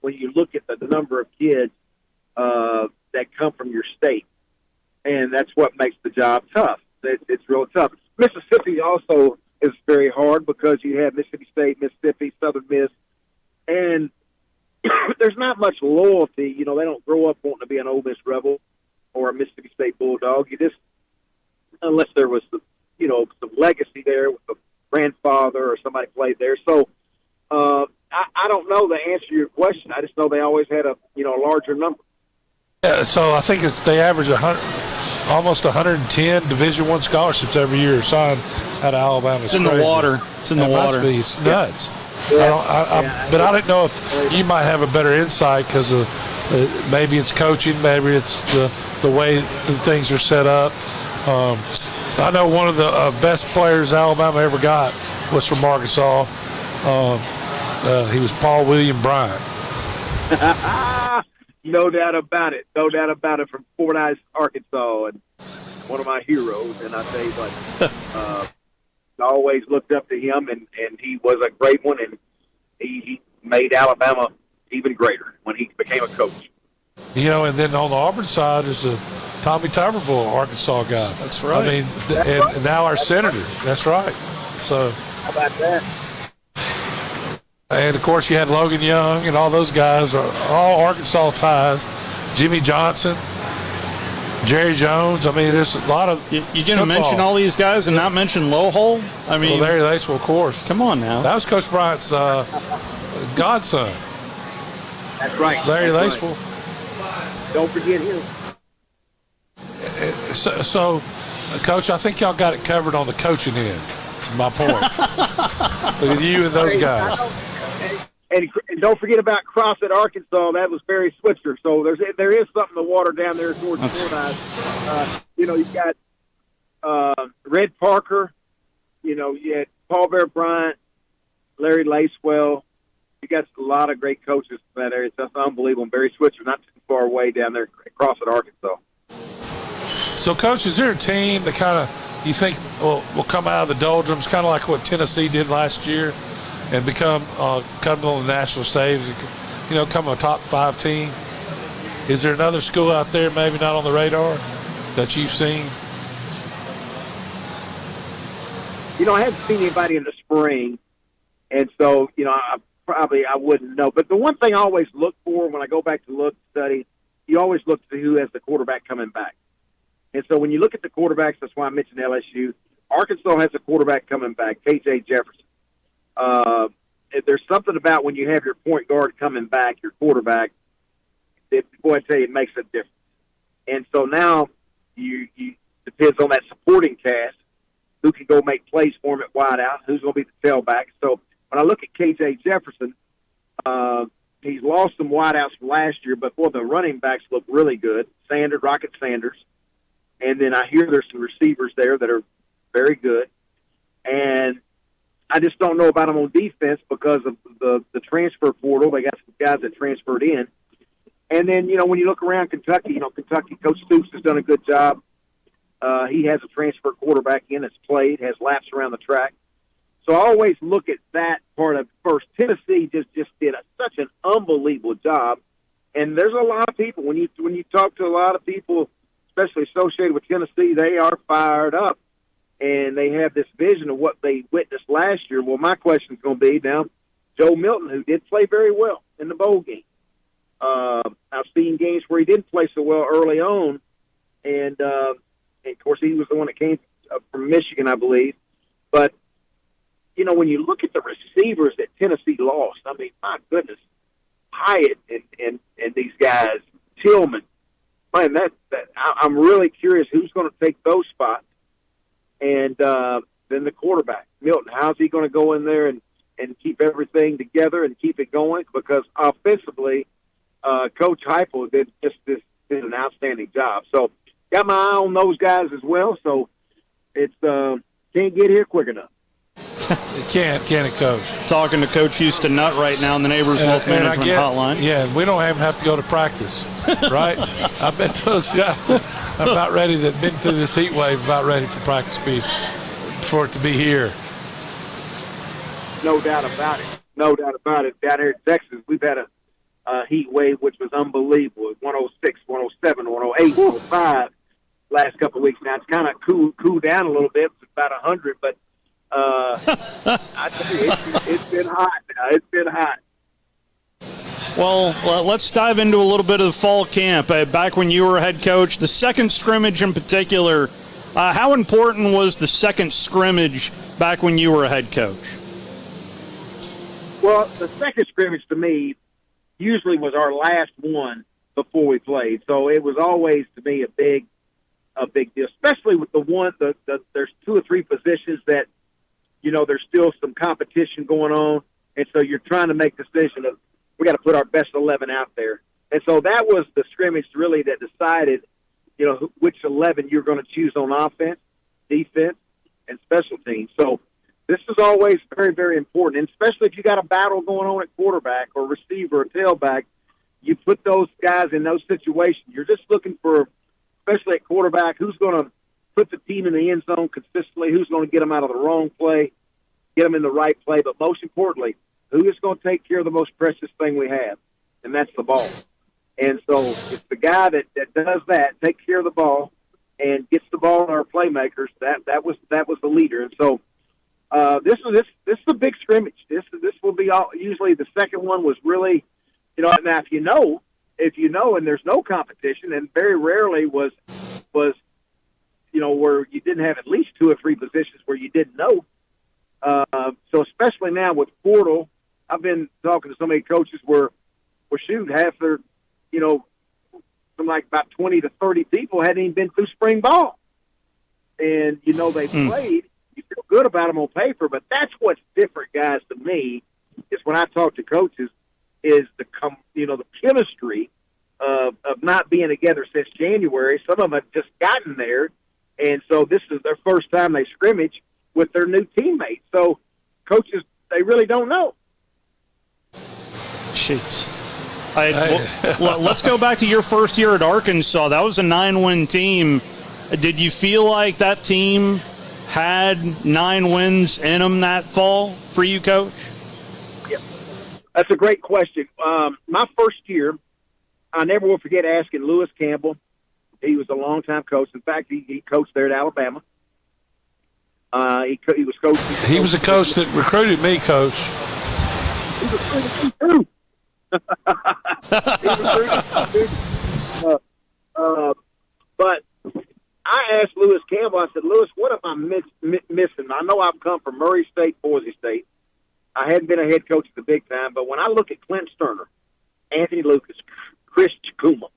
when you look at the number of kids that come from your state, and that's what makes the job tough. It's real tough. Mississippi also is very hard because you have Mississippi State, Mississippi, Southern Miss, and there's not much loyalty. They don't grow up wanting to be an Ole Miss Rebel or a Mississippi State Bulldog. You just, unless there was some legacy there with the grandfather or somebody played there. So I don't know the answer to your question. I just know they always had a larger number. Yeah, so I think they average almost 110 Division I scholarships every year signed out of Alabama. It's in the water. It's in the water. It's nuts. Yeah. But I don't know if you might have a better insight because maybe it's coaching, maybe it's the way the things are set up. I know one of the best players Alabama ever got was from Arkansas. He was Paul William Bryant. No doubt about it. No doubt about it. From Fordyce, Arkansas, and one of my heroes. And I tell you what, I always looked up to him, and he was a great one, and he made Alabama even greater when he became a coach. And then on the Auburn side is Tommy Tuberville, Arkansas guy. That's right. I mean, and now our senator. That's right. So how about that? And, of course, you had Logan Young and all those guys are all Arkansas ties. Jimmy Johnson, Jerry Jones. I mean, there's a lot of You're going to mention all these guys and not mention Lowhole? I mean, Larry Lacewell, of course. Come on now. That was Coach Bryant's godson. That's right. Larry Lacewell. Right. Don't forget him. So, Coach, I think y'all got it covered on the coaching end. My point. Look at you and those guys. And don't forget about Crossett, Arkansas. That was Barry Switzer. So there is something to water down there towards Fordyce. You've got Red Parker. You had Paul Bear Bryant, Larry Lacewell. You got a lot of great coaches in that area. It's just unbelievable. And Barry Switzer, not too far away down there at Crossett, Arkansas. So, Coach, is there a team that kind of you think will come out of the doldrums, kind of like what Tennessee did last year, and come on the national stage, come a top 5 team? Is there another school out there, maybe not on the radar, that you've seen? I haven't seen anybody in the spring, and so I wouldn't know. But the one thing I always look for when I go back to study, you always look to who has the quarterback coming back. And so when you look at the quarterbacks, that's why I mentioned LSU. Arkansas has a quarterback coming back, KJ Jefferson. There's something about when you have your point guard coming back, your quarterback, I tell you, it makes a difference. And so now you depends on that supporting cast, who can go make plays for him at wideout, who's going to be the tailback. So when I look at KJ Jefferson, he's lost some wideouts from last year, but the running backs look really good. Rocket Sanders. And then I hear there's some receivers there that are very good. And I just don't know about them on defense because of the transfer portal. They got some guys that transferred in. And then, when you look around Kentucky, Kentucky, Coach Stoops has done a good job. He has a transfer quarterback in that's played, has laps around the track. So I always look at that part of first. Tennessee just did such an unbelievable job. And there's a lot of people, when you talk to a lot of people, especially associated with Tennessee, they are fired up. And they have this vision of what they witnessed last year. Well, my question is going to be now, Joe Moulton, who did play very well in the bowl game. I've seen games where he didn't play so well early on. And of course, he was the one that came from Michigan, I believe. But, when you look at the receivers that Tennessee lost, I mean, my goodness, Hyatt and these guys, Tillman, man, I'm really curious who's going to take those spots. And then the quarterback, Milton, how's he going to go in there and keep everything together and keep it going? Because offensively, Coach Heupel did an outstanding job. So got my eye on those guys as well. So it's can't get here quick enough. It can it, Coach? Talking to Coach Houston Nutt right now in the Neighbors Wealth Management Hotline. Yeah, we don't even have to go to practice, right? I bet those guys are about ready, that been through this heat wave, about ready for practice speed for it to be here. No doubt about it. No doubt about it. Down here in Texas, we've had a heat wave which was unbelievable. 106, 107, 108, 105 last couple of weeks. Now it's kind of cooled down a little bit. It's about 100, but I tell you, it's been hot now. It's been hot. Well, let's dive into a little bit of the fall camp. Back when you were head coach, the second scrimmage in particular, how important was the second scrimmage back when you were a head coach? Well, the second scrimmage to me usually was our last one before we played. So it was always, to me, a big deal, especially with there's two or three positions that, there's still some competition going on. And so you're trying to make the decision of, we got to put our best 11 out there. And so that was the scrimmage really that decided, which 11 you're going to choose on offense, defense, and special teams. So this is always very, very important, and especially if you got a battle going on at quarterback or receiver or tailback, you put those guys in those situations. You're just looking for, especially at quarterback, who's going to put the team in the end zone consistently, who's going to get them out of the wrong play, get them in the right play, but most importantly, who is going to take care of the most precious thing we have, and that's the ball. And so it's the guy that does that, takes care of the ball, and gets the ball to our playmakers. That was the leader. And so this is a big scrimmage. This will be usually the second one was really, now if you know, and there's no competition, and very rarely was where you didn't have at least two or three positions where you didn't know. So especially now with portal, I've been talking to so many coaches where half their, from like about 20 to 30 people hadn't even been through spring ball. And, they played. You feel good about them on paper, but that's what's different, guys, to me, is when I talk to coaches, is the chemistry of not being together since January. Some of them have just gotten there, and so this is their first time they scrimmage with their new teammates. So coaches, they really don't know. Jeez. Let's go back to your first year at Arkansas. That was a 9-win team. Did you feel like that team had 9 wins in them that fall for you, Coach? Yeah, that's a great question. My first year, I never will forget asking Lewis Campbell. He was a longtime coach. In fact, he coached there at Alabama. He was coaching. He was a coach that recruited me, Coach. He recruited me too. But I asked Lewis Campbell, I said, Lewis, what am I missing? I know I've come from Murray State, Boise State. I hadn't been a head coach at the big time, but when I look at Clint Sterner, Anthony Lucas, Chris Chikuma,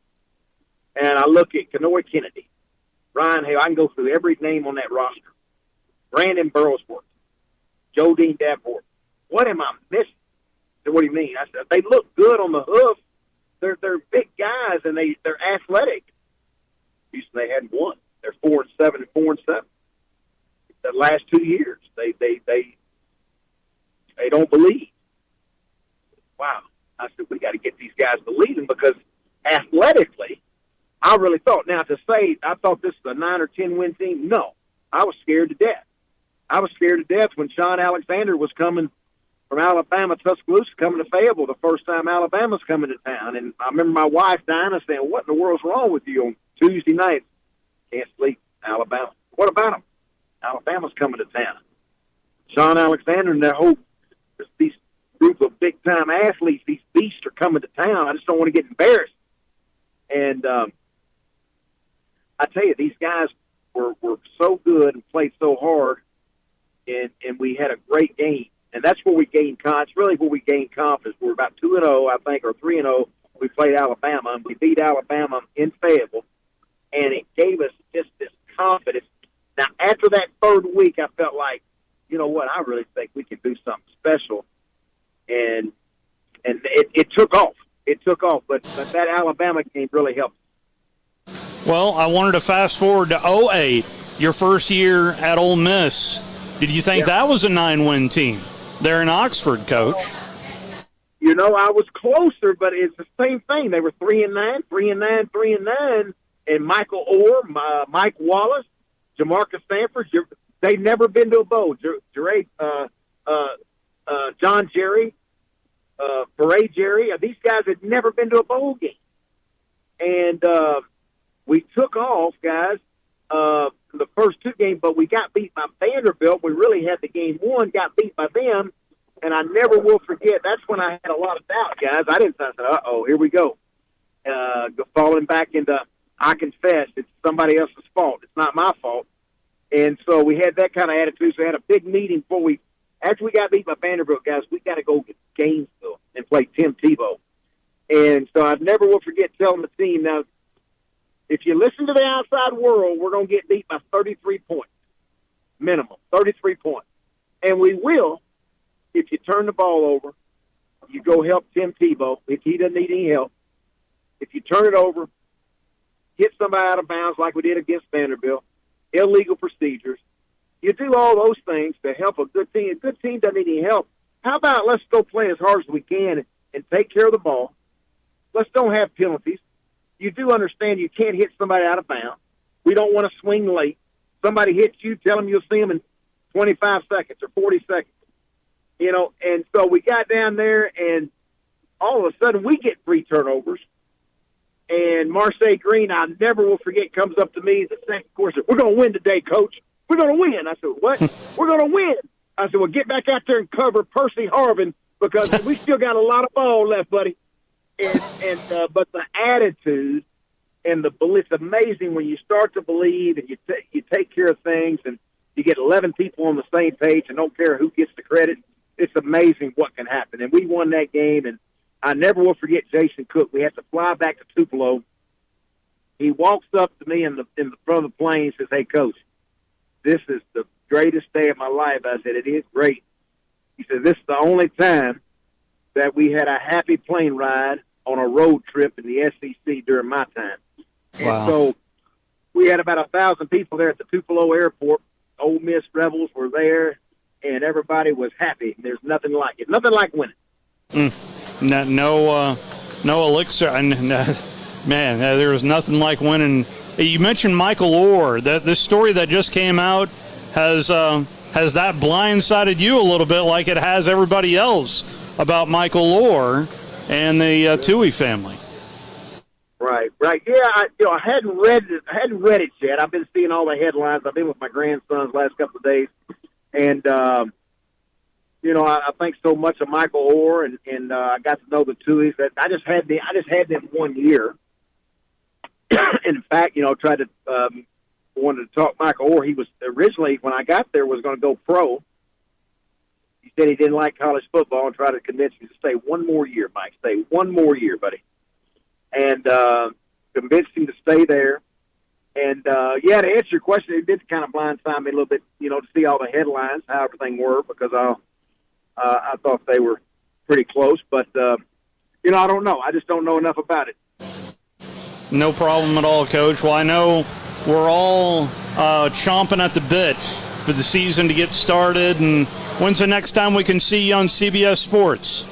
and I look at Kenoy Kennedy, Ryan Hale, I can go through every name on that roster. Brandon Burlsworth, Joe Dean Davenport. What am I missing? I said, what do you mean? I said, they look good on the hoof. They're big guys, and they're athletic. Houston, they hadn't won. They're 4-7 and 4-7. The last 2 years, they don't believe. Wow. I said, we got to get these guys believing, because athletically, I really thought. Now, to say I thought this was a 9 or 10 win team, no. I was scared to death. I was scared to death when Sean Alexander was coming from Alabama, Tuscaloosa, coming to Fayetteville the first time Alabama's coming to town. And I remember my wife, Dinah, saying, "What in the world's wrong with you on Tuesday nights? Can't sleep, Alabama. What about them? Alabama's coming to town." Sean Alexander and that whole these group of big-time athletes, these beasts are coming to town. I just don't want to get embarrassed. And I tell you, these guys were so good and played so hard, and we had a great game. And that's where we gained confidence. Really, where we gained confidence. We're about 2-0, I think, or 3-0. We played Alabama, and we beat Alabama in Fayetteville, and it gave us just this confidence. Now, after that third week, I felt like, you know what, I really think we can do something special. And it took off. It took off, but that Alabama game really helped. Well, I wanted to fast forward to 2008, your first year at Ole Miss. Did you think that was a 9-win team there in Oxford, Coach? You know, I was closer, but it's the same thing. They were 3-9, 3-9, 3-9, and Michael Orr, Mike Wallace, Jamarcus Sanford, they'd never been to a bowl. John Jerry, Beret Jerry, these guys had never been to a bowl game. And we took off, guys, the first two games, but we got beat by Vanderbilt. We really had the game won, got beat by them, and I never will forget. That's when I had a lot of doubt, guys. I said, uh-oh, here we go. Falling back into, I confess, it's somebody else's fault. It's not my fault. And so we had that kind of attitude. So we had a big meeting after we got beat by Vanderbilt, guys, we got to go get Gainesville and play Tim Tebow. And so I never will forget telling the team, now, if you listen to the outside world, we're going to get beat by 33 points, minimum, 33 points. And we will if you turn the ball over, you go help Tim Tebow if he doesn't need any help. If you turn it over, get somebody out of bounds like we did against Vanderbilt, illegal procedures. You do all those things to help a good team. A good team doesn't need any help. How about let's go play as hard as we can and take care of the ball. Let's don't have penalties. You do understand you can't hit somebody out of bounds. We don't want to swing late. Somebody hits you, tell them you'll see them in 25 seconds or 40 seconds. You know, and so we got down there, and all of a sudden we get 3 turnovers. And Marseille Green, I never will forget, comes up to me the second quarter. "We're going to win today, Coach. We're going to win." I said, "What?" "We're going to win." I said, "Well, get back out there and cover Percy Harvin because we still got a lot of ball left, buddy." But the attitude and the belief, it's amazing when you start to believe and you take care of things and you get 11 people on the same page and don't care who gets the credit. It's amazing what can happen. And we won that game, and I never will forget Jason Cook. We had to fly back to Tupelo. He walks up to me in the front of the plane and says, "Hey, Coach, this is the greatest day of my life." I said, "It is great." He said, "This is the only time that we had a happy plane ride on a road trip in the SEC during my time." Wow. And so we had about 1,000 people there at the Tupelo airport. Ole Miss Rebels were there, and everybody was happy. There's nothing like it. Nothing like winning. No elixir. Man, there was nothing like winning. You mentioned Michael Orr. This story that just came out has that blindsided you a little bit, like it has everybody else, about Michael Orr and the Tui family. Right. Yeah, I hadn't read it yet. I've been seeing all the headlines. I've been with my grandsons the last couple of days, and I think so much of Michael Orr, and I got to know the Tuis. That I just had them 1 year. In fact, tried to wanted to talk Michael Orr. He was originally, when I got there, was going to go pro. He said he didn't like college football and tried to convince me to stay 1 more year, Mike. Stay 1 more year, buddy. And convinced him to stay there. And, to answer your question, it did kind of blindside me a little bit, to see all the headlines, how everything were, because I thought they were pretty close. But, I don't know. I just don't know enough about it. No problem at all, Coach. Well, I know we're all chomping at the bit for the season to get started. And when's the next time we can see you on CBS Sports?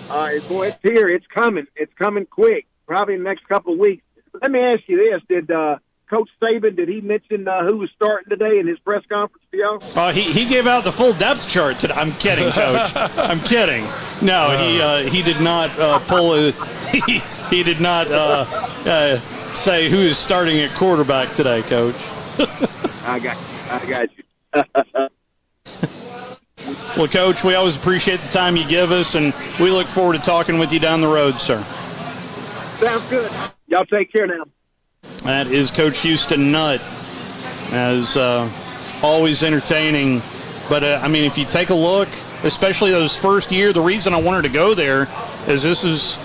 Boy, it's here. It's coming. It's coming quick. Probably in the next couple of weeks. Let me ask you this: did Coach Saban, did he mention who was starting today in his press conference to y'all? He gave out the full depth chart today. I'm kidding, Coach. I'm kidding. No, he did not pull a. He did not say who is starting at quarterback today, Coach. I got you. Well, Coach, we always appreciate the time you give us, and we look forward to talking with you down the road, sir. Sounds good. Y'all take care now. That is Coach Houston Nutt, as always entertaining. But, if you take a look, especially those first year, the reason I wanted to go there is this is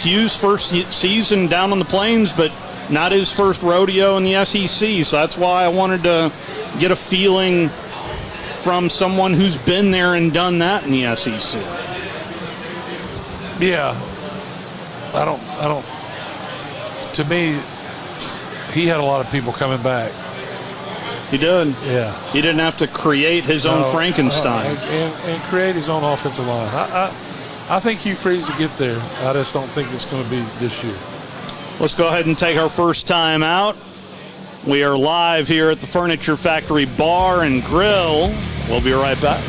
Hughes' first season down on the Plains, but not his first rodeo in the SEC. So that's why I wanted to get a feeling from someone who's been there and done that in the SEC. Yeah. I don't. To me, he had a lot of people coming back. He did. Yeah. He didn't have to create his own Frankenstein. And create his own offensive line. I think Hugh Freeze will get there. I just don't think it's going to be this year. Let's go ahead and take our first time out. We are live here at the Furniture Factory Bar and Grill. We'll be right back.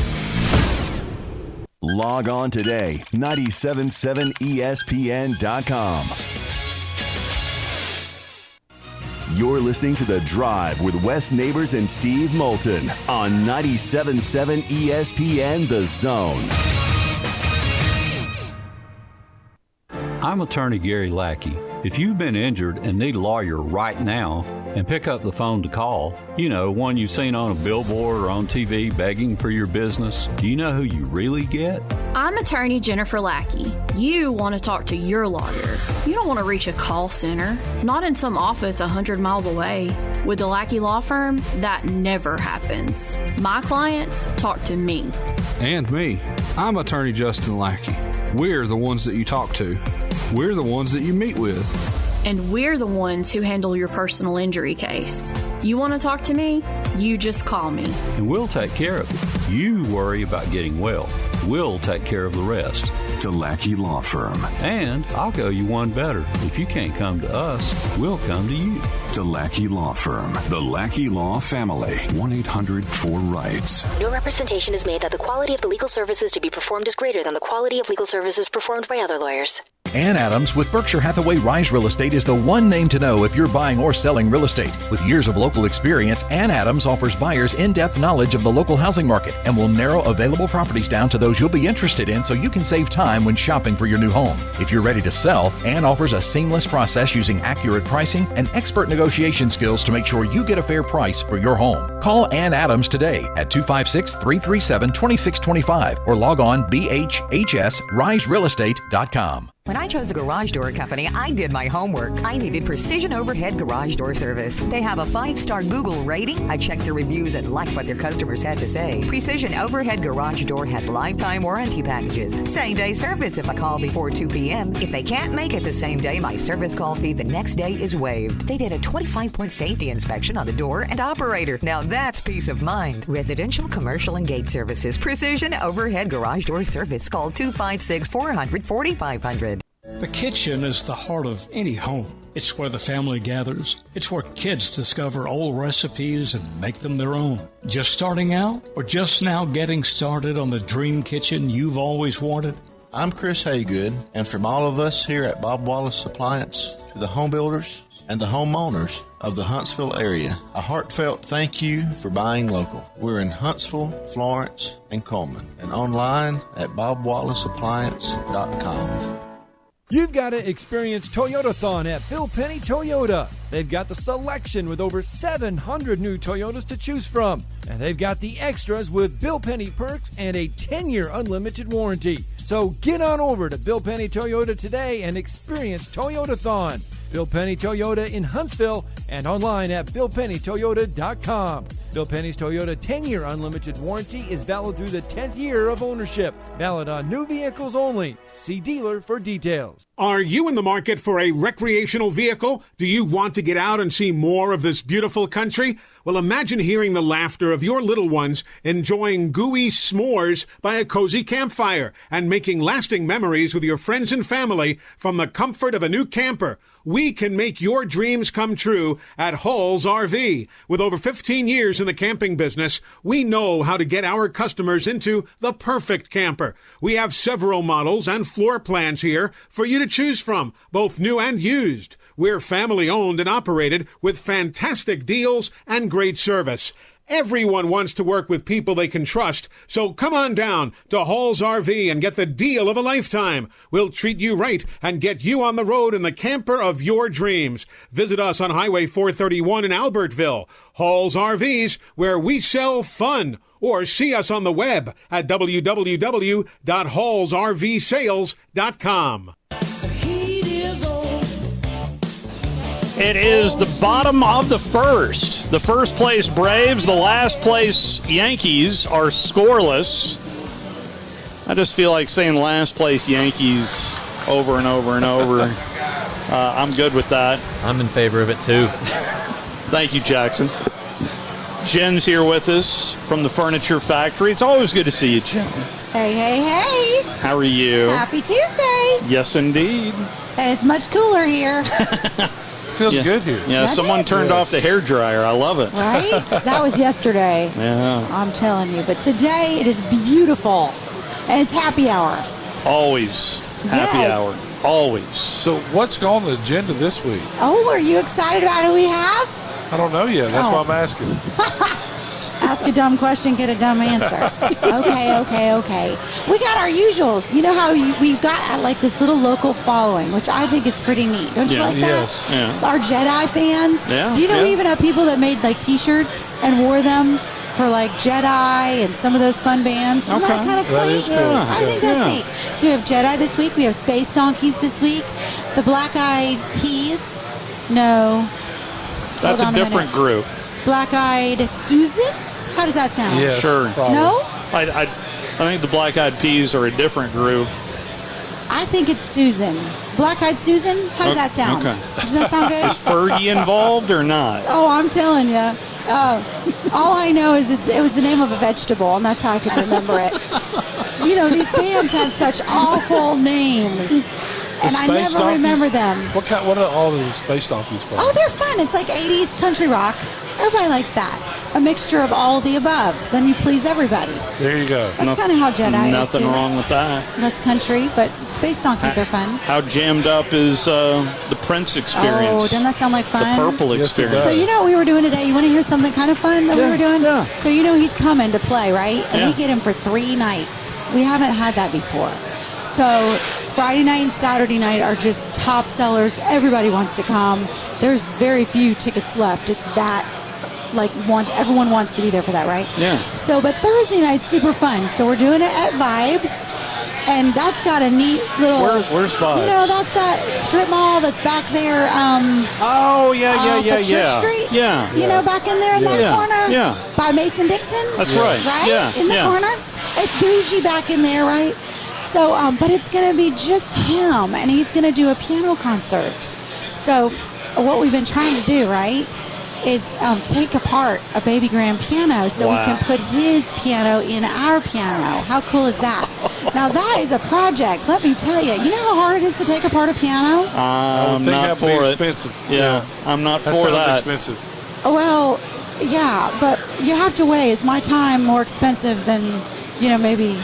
Log on today, 977ESPN.com. You're listening to The Drive with Wes Neighbors and Steve Moulton on 97.7 ESPN The Zone. I'm attorney Gary Lackey. If you've been injured and need a lawyer right now, and pick up the phone to call, one you've seen on a billboard or on TV begging for your business, do you know who you really get? I'm attorney Jennifer Lackey. You want to talk to your lawyer. You don't want to reach a call center, not in some office 100 miles away. With the Lackey Law Firm, that never happens. My clients talk to me. And me. I'm attorney Justin Lackey. We're the ones that you talk to. We're the ones that you meet with. And we're the ones who handle your personal injury case. You want to talk to me? You just call me. And we'll take care of it. You worry about getting well. We'll take care of the rest. The Lackey Law Firm. And I'll go you one better. If you can't come to us, we'll come to you. The Lackey Law Firm. The Lackey Law Family. 1-800-4-RIGHTS. No representation is made that the quality of the legal services to be performed is greater than the quality of legal services performed by other lawyers. Ann Adams with Berkshire Hathaway Rise Real Estate is the one name to know if you're buying or selling real estate. With years of local experience, Ann Adams offers buyers in-depth knowledge of the local housing market and will narrow available properties down to those you'll be interested in so you can save time when shopping for your new home. If you're ready to sell, Ann offers a seamless process using accurate pricing and expert negotiation skills to make sure you get a fair price for your home. Call Ann Adams today at 256-337-2625 or log on bhhsriserealestate.com. When I chose a garage door company, I did my homework. I needed Precision Overhead Garage Door Service. They have a 5-star Google rating. I checked their reviews and liked what their customers had to say. Precision Overhead Garage Door has lifetime warranty packages. Same-day service if I call before 2 p.m. If they can't make it the same day, my service call fee the next day is waived. They did a 25-point safety inspection on the door and operator. Now that's peace of mind. Residential, commercial, and gate services. Precision Overhead Garage Door Service. Call 256-400-4500. The kitchen is the heart of any home. It's where the family gathers. It's where kids discover old recipes and make them their own. Just starting out or just now getting started on the dream kitchen you've always wanted? I'm Chris Haygood, and from all of us here at Bob Wallace Appliance to the home builders and the homeowners of the Huntsville area, a heartfelt thank you for buying local. We're in Huntsville, Florence, and Coleman, and online at bobwallaceappliance.com. You've got to experience Toyotathon at Bill Penny Toyota. They've got the selection with over 700 new Toyotas to choose from. And they've got the extras with Bill Penny perks and a 10-year unlimited warranty. So get on over to Bill Penny Toyota today and experience Toyotathon. Bill Penny Toyota in Huntsville and online at BillPennyToyota.com. Bill Penny's Toyota 10-year unlimited warranty is valid through the 10th year of ownership. Valid on new vehicles only. See dealer for details. Are you in the market for a recreational vehicle? Do you want to get out and see more of this beautiful country? Well, imagine hearing the laughter of your little ones enjoying gooey s'mores by a cozy campfire and making lasting memories with your friends and family from the comfort of a new camper. We can make your dreams come true at Hall's RV. With over 15 years in the camping business, we know how to get our customers into the perfect camper. We have several models and floor plans here for you to choose from, both new and used. We're family owned and operated with fantastic deals and great service. Everyone wants to work with people they can trust, so come on down to Hall's RV and get the deal of a lifetime. We'll treat you right and get you on the road in the camper of your dreams. Visit us on Highway 431 in Albertville. Hall's RVs, where we sell fun. Or see us on the web at www.hallsrvsales.com. It is the bottom of the first. The first place Braves, the last place Yankees are scoreless. I just feel like saying last place Yankees over and over and over. I'm good with that. I'm in favor of it too. Thank you, Jackson. Jen's here with us from the Furniture Factory. It's always good to see you, Jen. Hey, hey, hey. How are you? Happy Tuesday. Yes, indeed. And it's much cooler here. Feels good here. Yeah, someone turned off the hairdryer. I love it. Right? That was yesterday. Yeah. I'm telling you. But today it is beautiful. And it's happy hour. Always happy hour. Always. So what's on the agenda this week? Oh, are you excited about who we have? I don't know yet. That's why I'm asking. Ask a dumb question, get a dumb answer. Okay. We got our usuals. You know how we've got like this little local following, which I think is pretty neat. Don't you like that? Yes. Yeah. Our Jedi fans. Yeah. Do you know we even have people that made like T-shirts and wore them for like Jedi and some of those fun bands? Isn't that kind of cool? That is cool. I think that's neat. So we have Jedi this week. We have Space Donkeys this week. The Black Eyed Peas. No. That's a different group. Black Eyed Susans? How does that sound? Yeah, sure. Probably. No? I think the Black Eyed Peas are a different group. I think it's Susan. Black Eyed Susan? How does that sound? Okay. Does that sound good? Is Fergie involved or not? Oh, I'm telling you. All I know is it was the name of a vegetable, and that's how I can remember it. You know, these bands have such awful names. And I never remember them. What are all the Space Donkeys for? Oh, they're fun. It's like 80s country rock. Everybody likes that. A mixture of all of the above. Then you please everybody. There you go. That's kind of how Jedi is, Nothing too. wrong with that. Less country, but Space Donkeys are fun. How jammed up is the Prince experience? Oh, doesn't that sound like fun? The Purple experience. So you know what we were doing today? You want to hear something kind of fun that we were doing? Yeah. So you know he's coming to play, right? And we Yeah. get him for 3 nights. We haven't had that before. So Friday night and Saturday night are just top sellers. Everybody wants to come. There's very few tickets left. It's that, everyone wants to be there for that, right? Yeah. So, but Thursday night's super fun. So we're doing it at Vibes. And that's got a neat little... Where's Vibes? You know, that's that strip mall that's back there. Church Street. Yeah. You know, back in there in that corner? Yeah. By Mason-Dixon? That's right. Right? Yeah. In the corner? It's bougie back in there, right? So, but it's going to be just him, and he's going to do a piano concert. So what we've been trying to do, right, is take apart a baby grand piano so we can put his piano in our piano. How cool is that? Now, that is a project, let me tell you. You know how hard it is to take apart a piano? I'm not for it. Expensive. Yeah, I'm not for that. Expensive. Well, yeah, but you have to weigh, is my time more expensive than, maybe...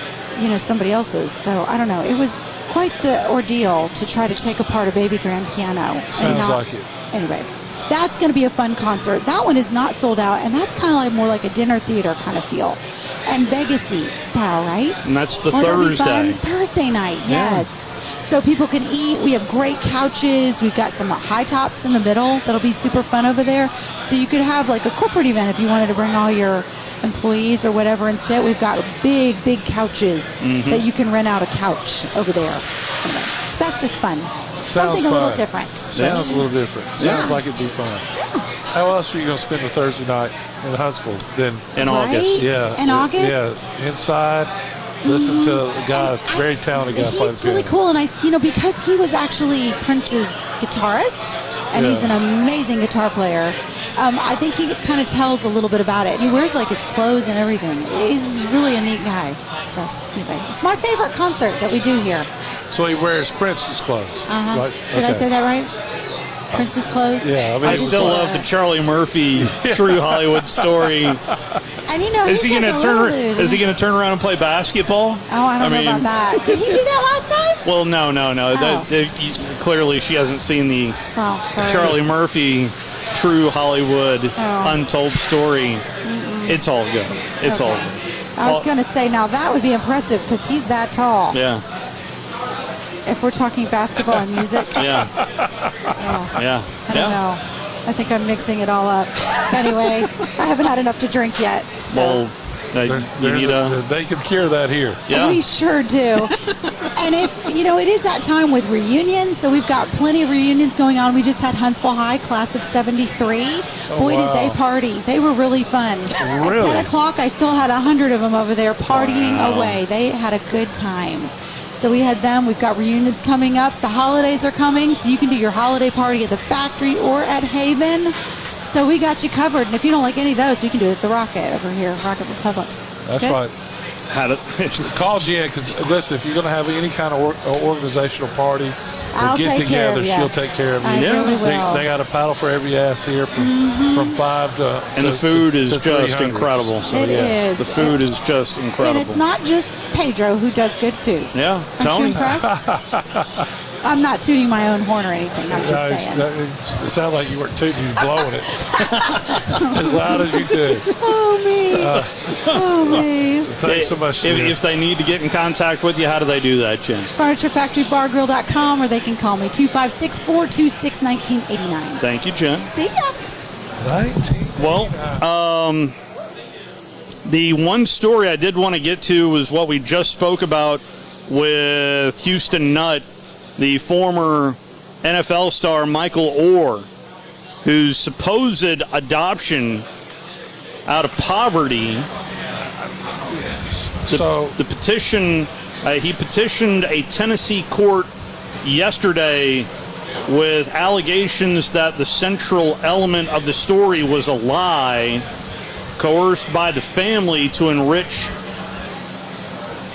somebody else's. So I don't know. It was quite the ordeal to try to take apart a baby grand piano. Sounds like it. Anyway, that's going to be a fun concert. That one is not sold out, and that's kind of like more like a dinner theater kind of feel. And Vegas-y style, right? And that's the Thursday. Thursday night, yes. So people can eat. We have great couches. We've got some high tops in the middle. That'll be super fun over there. So you could have like a corporate event if you wanted to bring all your employees or whatever and sit. We've got big couches that you can rent out a couch over there. Anyway, that's just fun. Something a little different. Sounds a little different. Sounds like it'd be fun. How else are you going to spend the Thursday night in Huntsville then? In August. Yeah. In August? Yeah. Inside. Listen to a guy, a very talented guy play the He's really piano. cool, and because he was actually Prince's guitarist, and he's an amazing guitar player. I think he kind of tells a little bit about it. He wears like his clothes and everything. He's really a neat guy. So anyway, it's my favorite concert that we do here. So he wears Prince's clothes. Right? Did I say that right? Prince's clothes? Yeah. I still love the Charlie Murphy True Hollywood Story. And you know, Is he going to turn around and play basketball? Oh, I don't know about that. Did he do that last time? Well, no. Oh. Clearly, she hasn't seen the sorry. Charlie Murphy True Hollywood Untold Story. It's all good. It's all good. I was going to say, now that would be impressive because he's that tall. Yeah. If we're talking basketball and music. Yeah. Yeah. I don't know. I think I'm mixing it all up. Anyway, I haven't had enough to drink yet. So. Well, they can cure that here. Yeah. We sure do. And if, it is that time with reunions, so we've got plenty of reunions going on. We just had Huntsville High, class of 73. Boy, did they party. They were really fun. Really? At 10 o'clock, I still had 100 of them over there partying away. They had a good time. So we had them. We've got reunions coming up. The holidays are coming, so you can do your holiday party at the factory or at Haven. So we got you covered. And if you don't like any of those, we can do it at the Rocket over here, Rocket Republic. That's Good? right. Call Jen, because listen, if you're going to have any kind of organizational party or get together, she'll take care of you. I really will. They got a paddle for every ass here from 5 to. And the food is just 300. incredible. So, It is. The food is just incredible. And it's not just Pedro who does good food. Yeah, Aren't you Tony. impressed? I'm not tooting my own horn or anything. I'm just saying. It sounded like you weren't tooting, you were blowing it as loud as you could. Oh, me. Oh, me. Thanks so much. If they need to get in contact with you, how do they do that, Jen? FurnitureFactoryBarGrill.com, or they can call me 256-426-1989. Thank you, Jen. See ya. 19. Well, the one story I did want to get to was what we just spoke about with Houston Nutt, the former NFL star Michael Orr, whose supposed adoption out of poverty. The petition, he petitioned a Tennessee court yesterday with allegations that the central element of the story was a lie, coerced by the family to enrich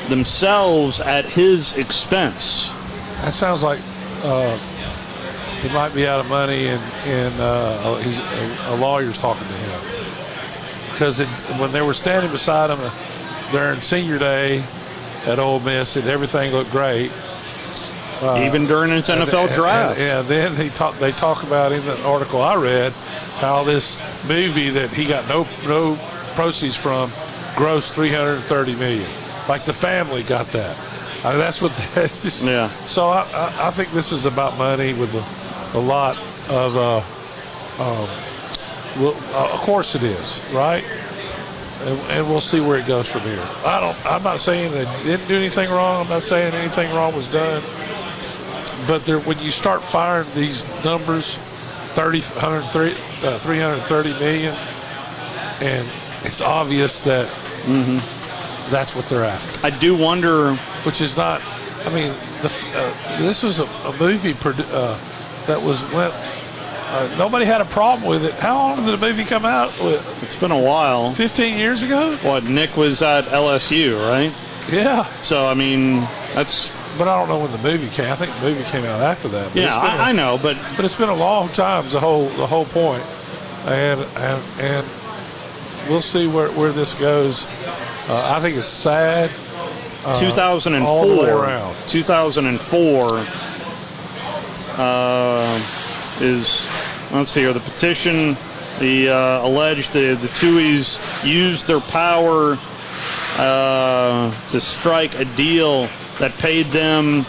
themselves at his expense. That sounds like he might be out of money, and a lawyer's talking to him. Because when they were standing beside him during senior day at Ole Miss, and everything looked great. Even during its NFL draft. Then they talk about in the article I read how this movie that he got no proceeds from grossed $330 million. Like the family got that. I mean, that's what. That's just, yeah. So I think this is about money with a lot of. Of course it is, right? And we'll see where it goes from here. I'm not saying they didn't do anything wrong. I'm not saying anything wrong was done. But when you start firing these numbers, 330 million, and it's obvious that that's what they're after. I do wonder. Which is not. I mean, this was a movie that was nobody had a problem with it. How long did the movie come out with? It's been a while. 15 years ago? What, Nick was at LSU, right? Yeah. So, I mean, that's... But I don't know when the movie came. I think the movie came out after that. But yeah, I know, but... But it's been a long time, the whole point. And we'll see where this goes. I think it's sad. 2004. All the way around. 2004 is, let's see here, the petition, alleged the Tuohys used their power to strike a deal that paid them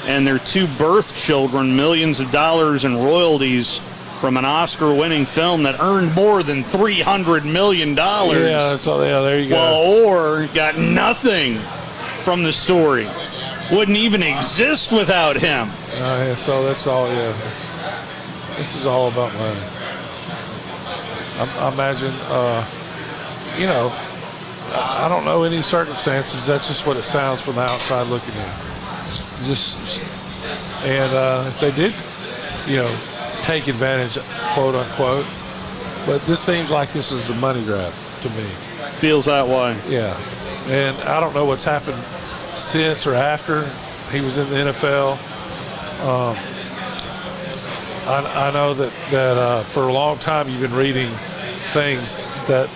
and their two birth children millions of dollars in royalties from an Oscar-winning film that earned more than $300 million. Yeah, there you go. Well, Orr got nothing from the story. Wouldn't even exist without him. So that's all, This is all about money. I imagine, I don't know any circumstances. That's just what it sounds from the outside looking in. If they did, take advantage, quote unquote, But this seems like this is a money grab to me. Feels that way. Yeah. And I don't know what's happened since or after he was in the NFL. I know that for a long time you've been reading things that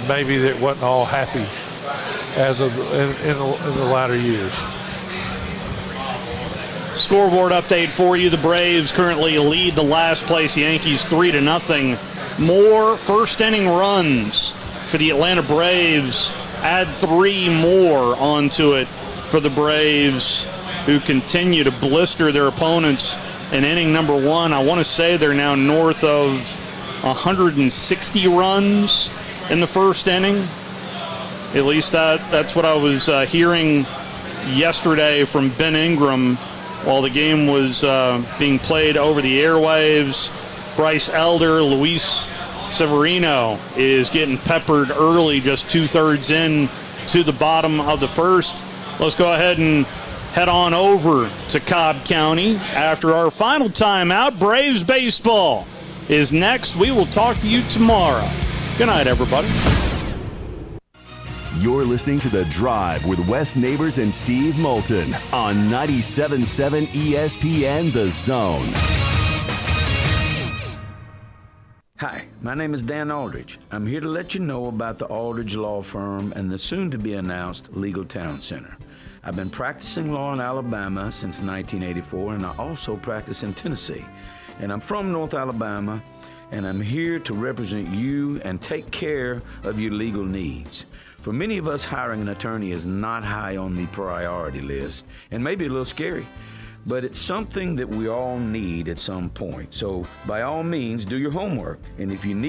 maybe that wasn't all happy as of in the latter years. Scoreboard update for you. The Braves currently lead the last place Yankees 3-0. More first inning runs for the Atlanta Braves. Add 3 more onto it for the Braves, who continue to blister their opponents in inning number 1. I want to say they're now north of 160 runs in the first inning. At least that's what I was hearing yesterday from Ben Ingram while the game was being played over the airwaves. Bryce Elder, Luis Severino is getting peppered early, just 2/3 in to the bottom of the first. Let's go ahead and head on over to Cobb County after our final timeout. Braves baseball is next. We will talk to you tomorrow. Good night, everybody. You're listening to The Drive with Wes Neighbors and Steve Moulton on 97.7 ESPN The Zone. Hi, my name is Dan Aldridge. I'm here to let you know about the Aldridge Law Firm and the soon-to-be-announced Legal Town Center. I've been practicing law in Alabama since 1984, and I also practice in Tennessee. And I'm from North Alabama, and I'm here to represent you and take care of your legal needs. For many of us, hiring an attorney is not high on the priority list, and maybe a little scary. But it's something that we all need at some point. So by all means, do your homework. And if you need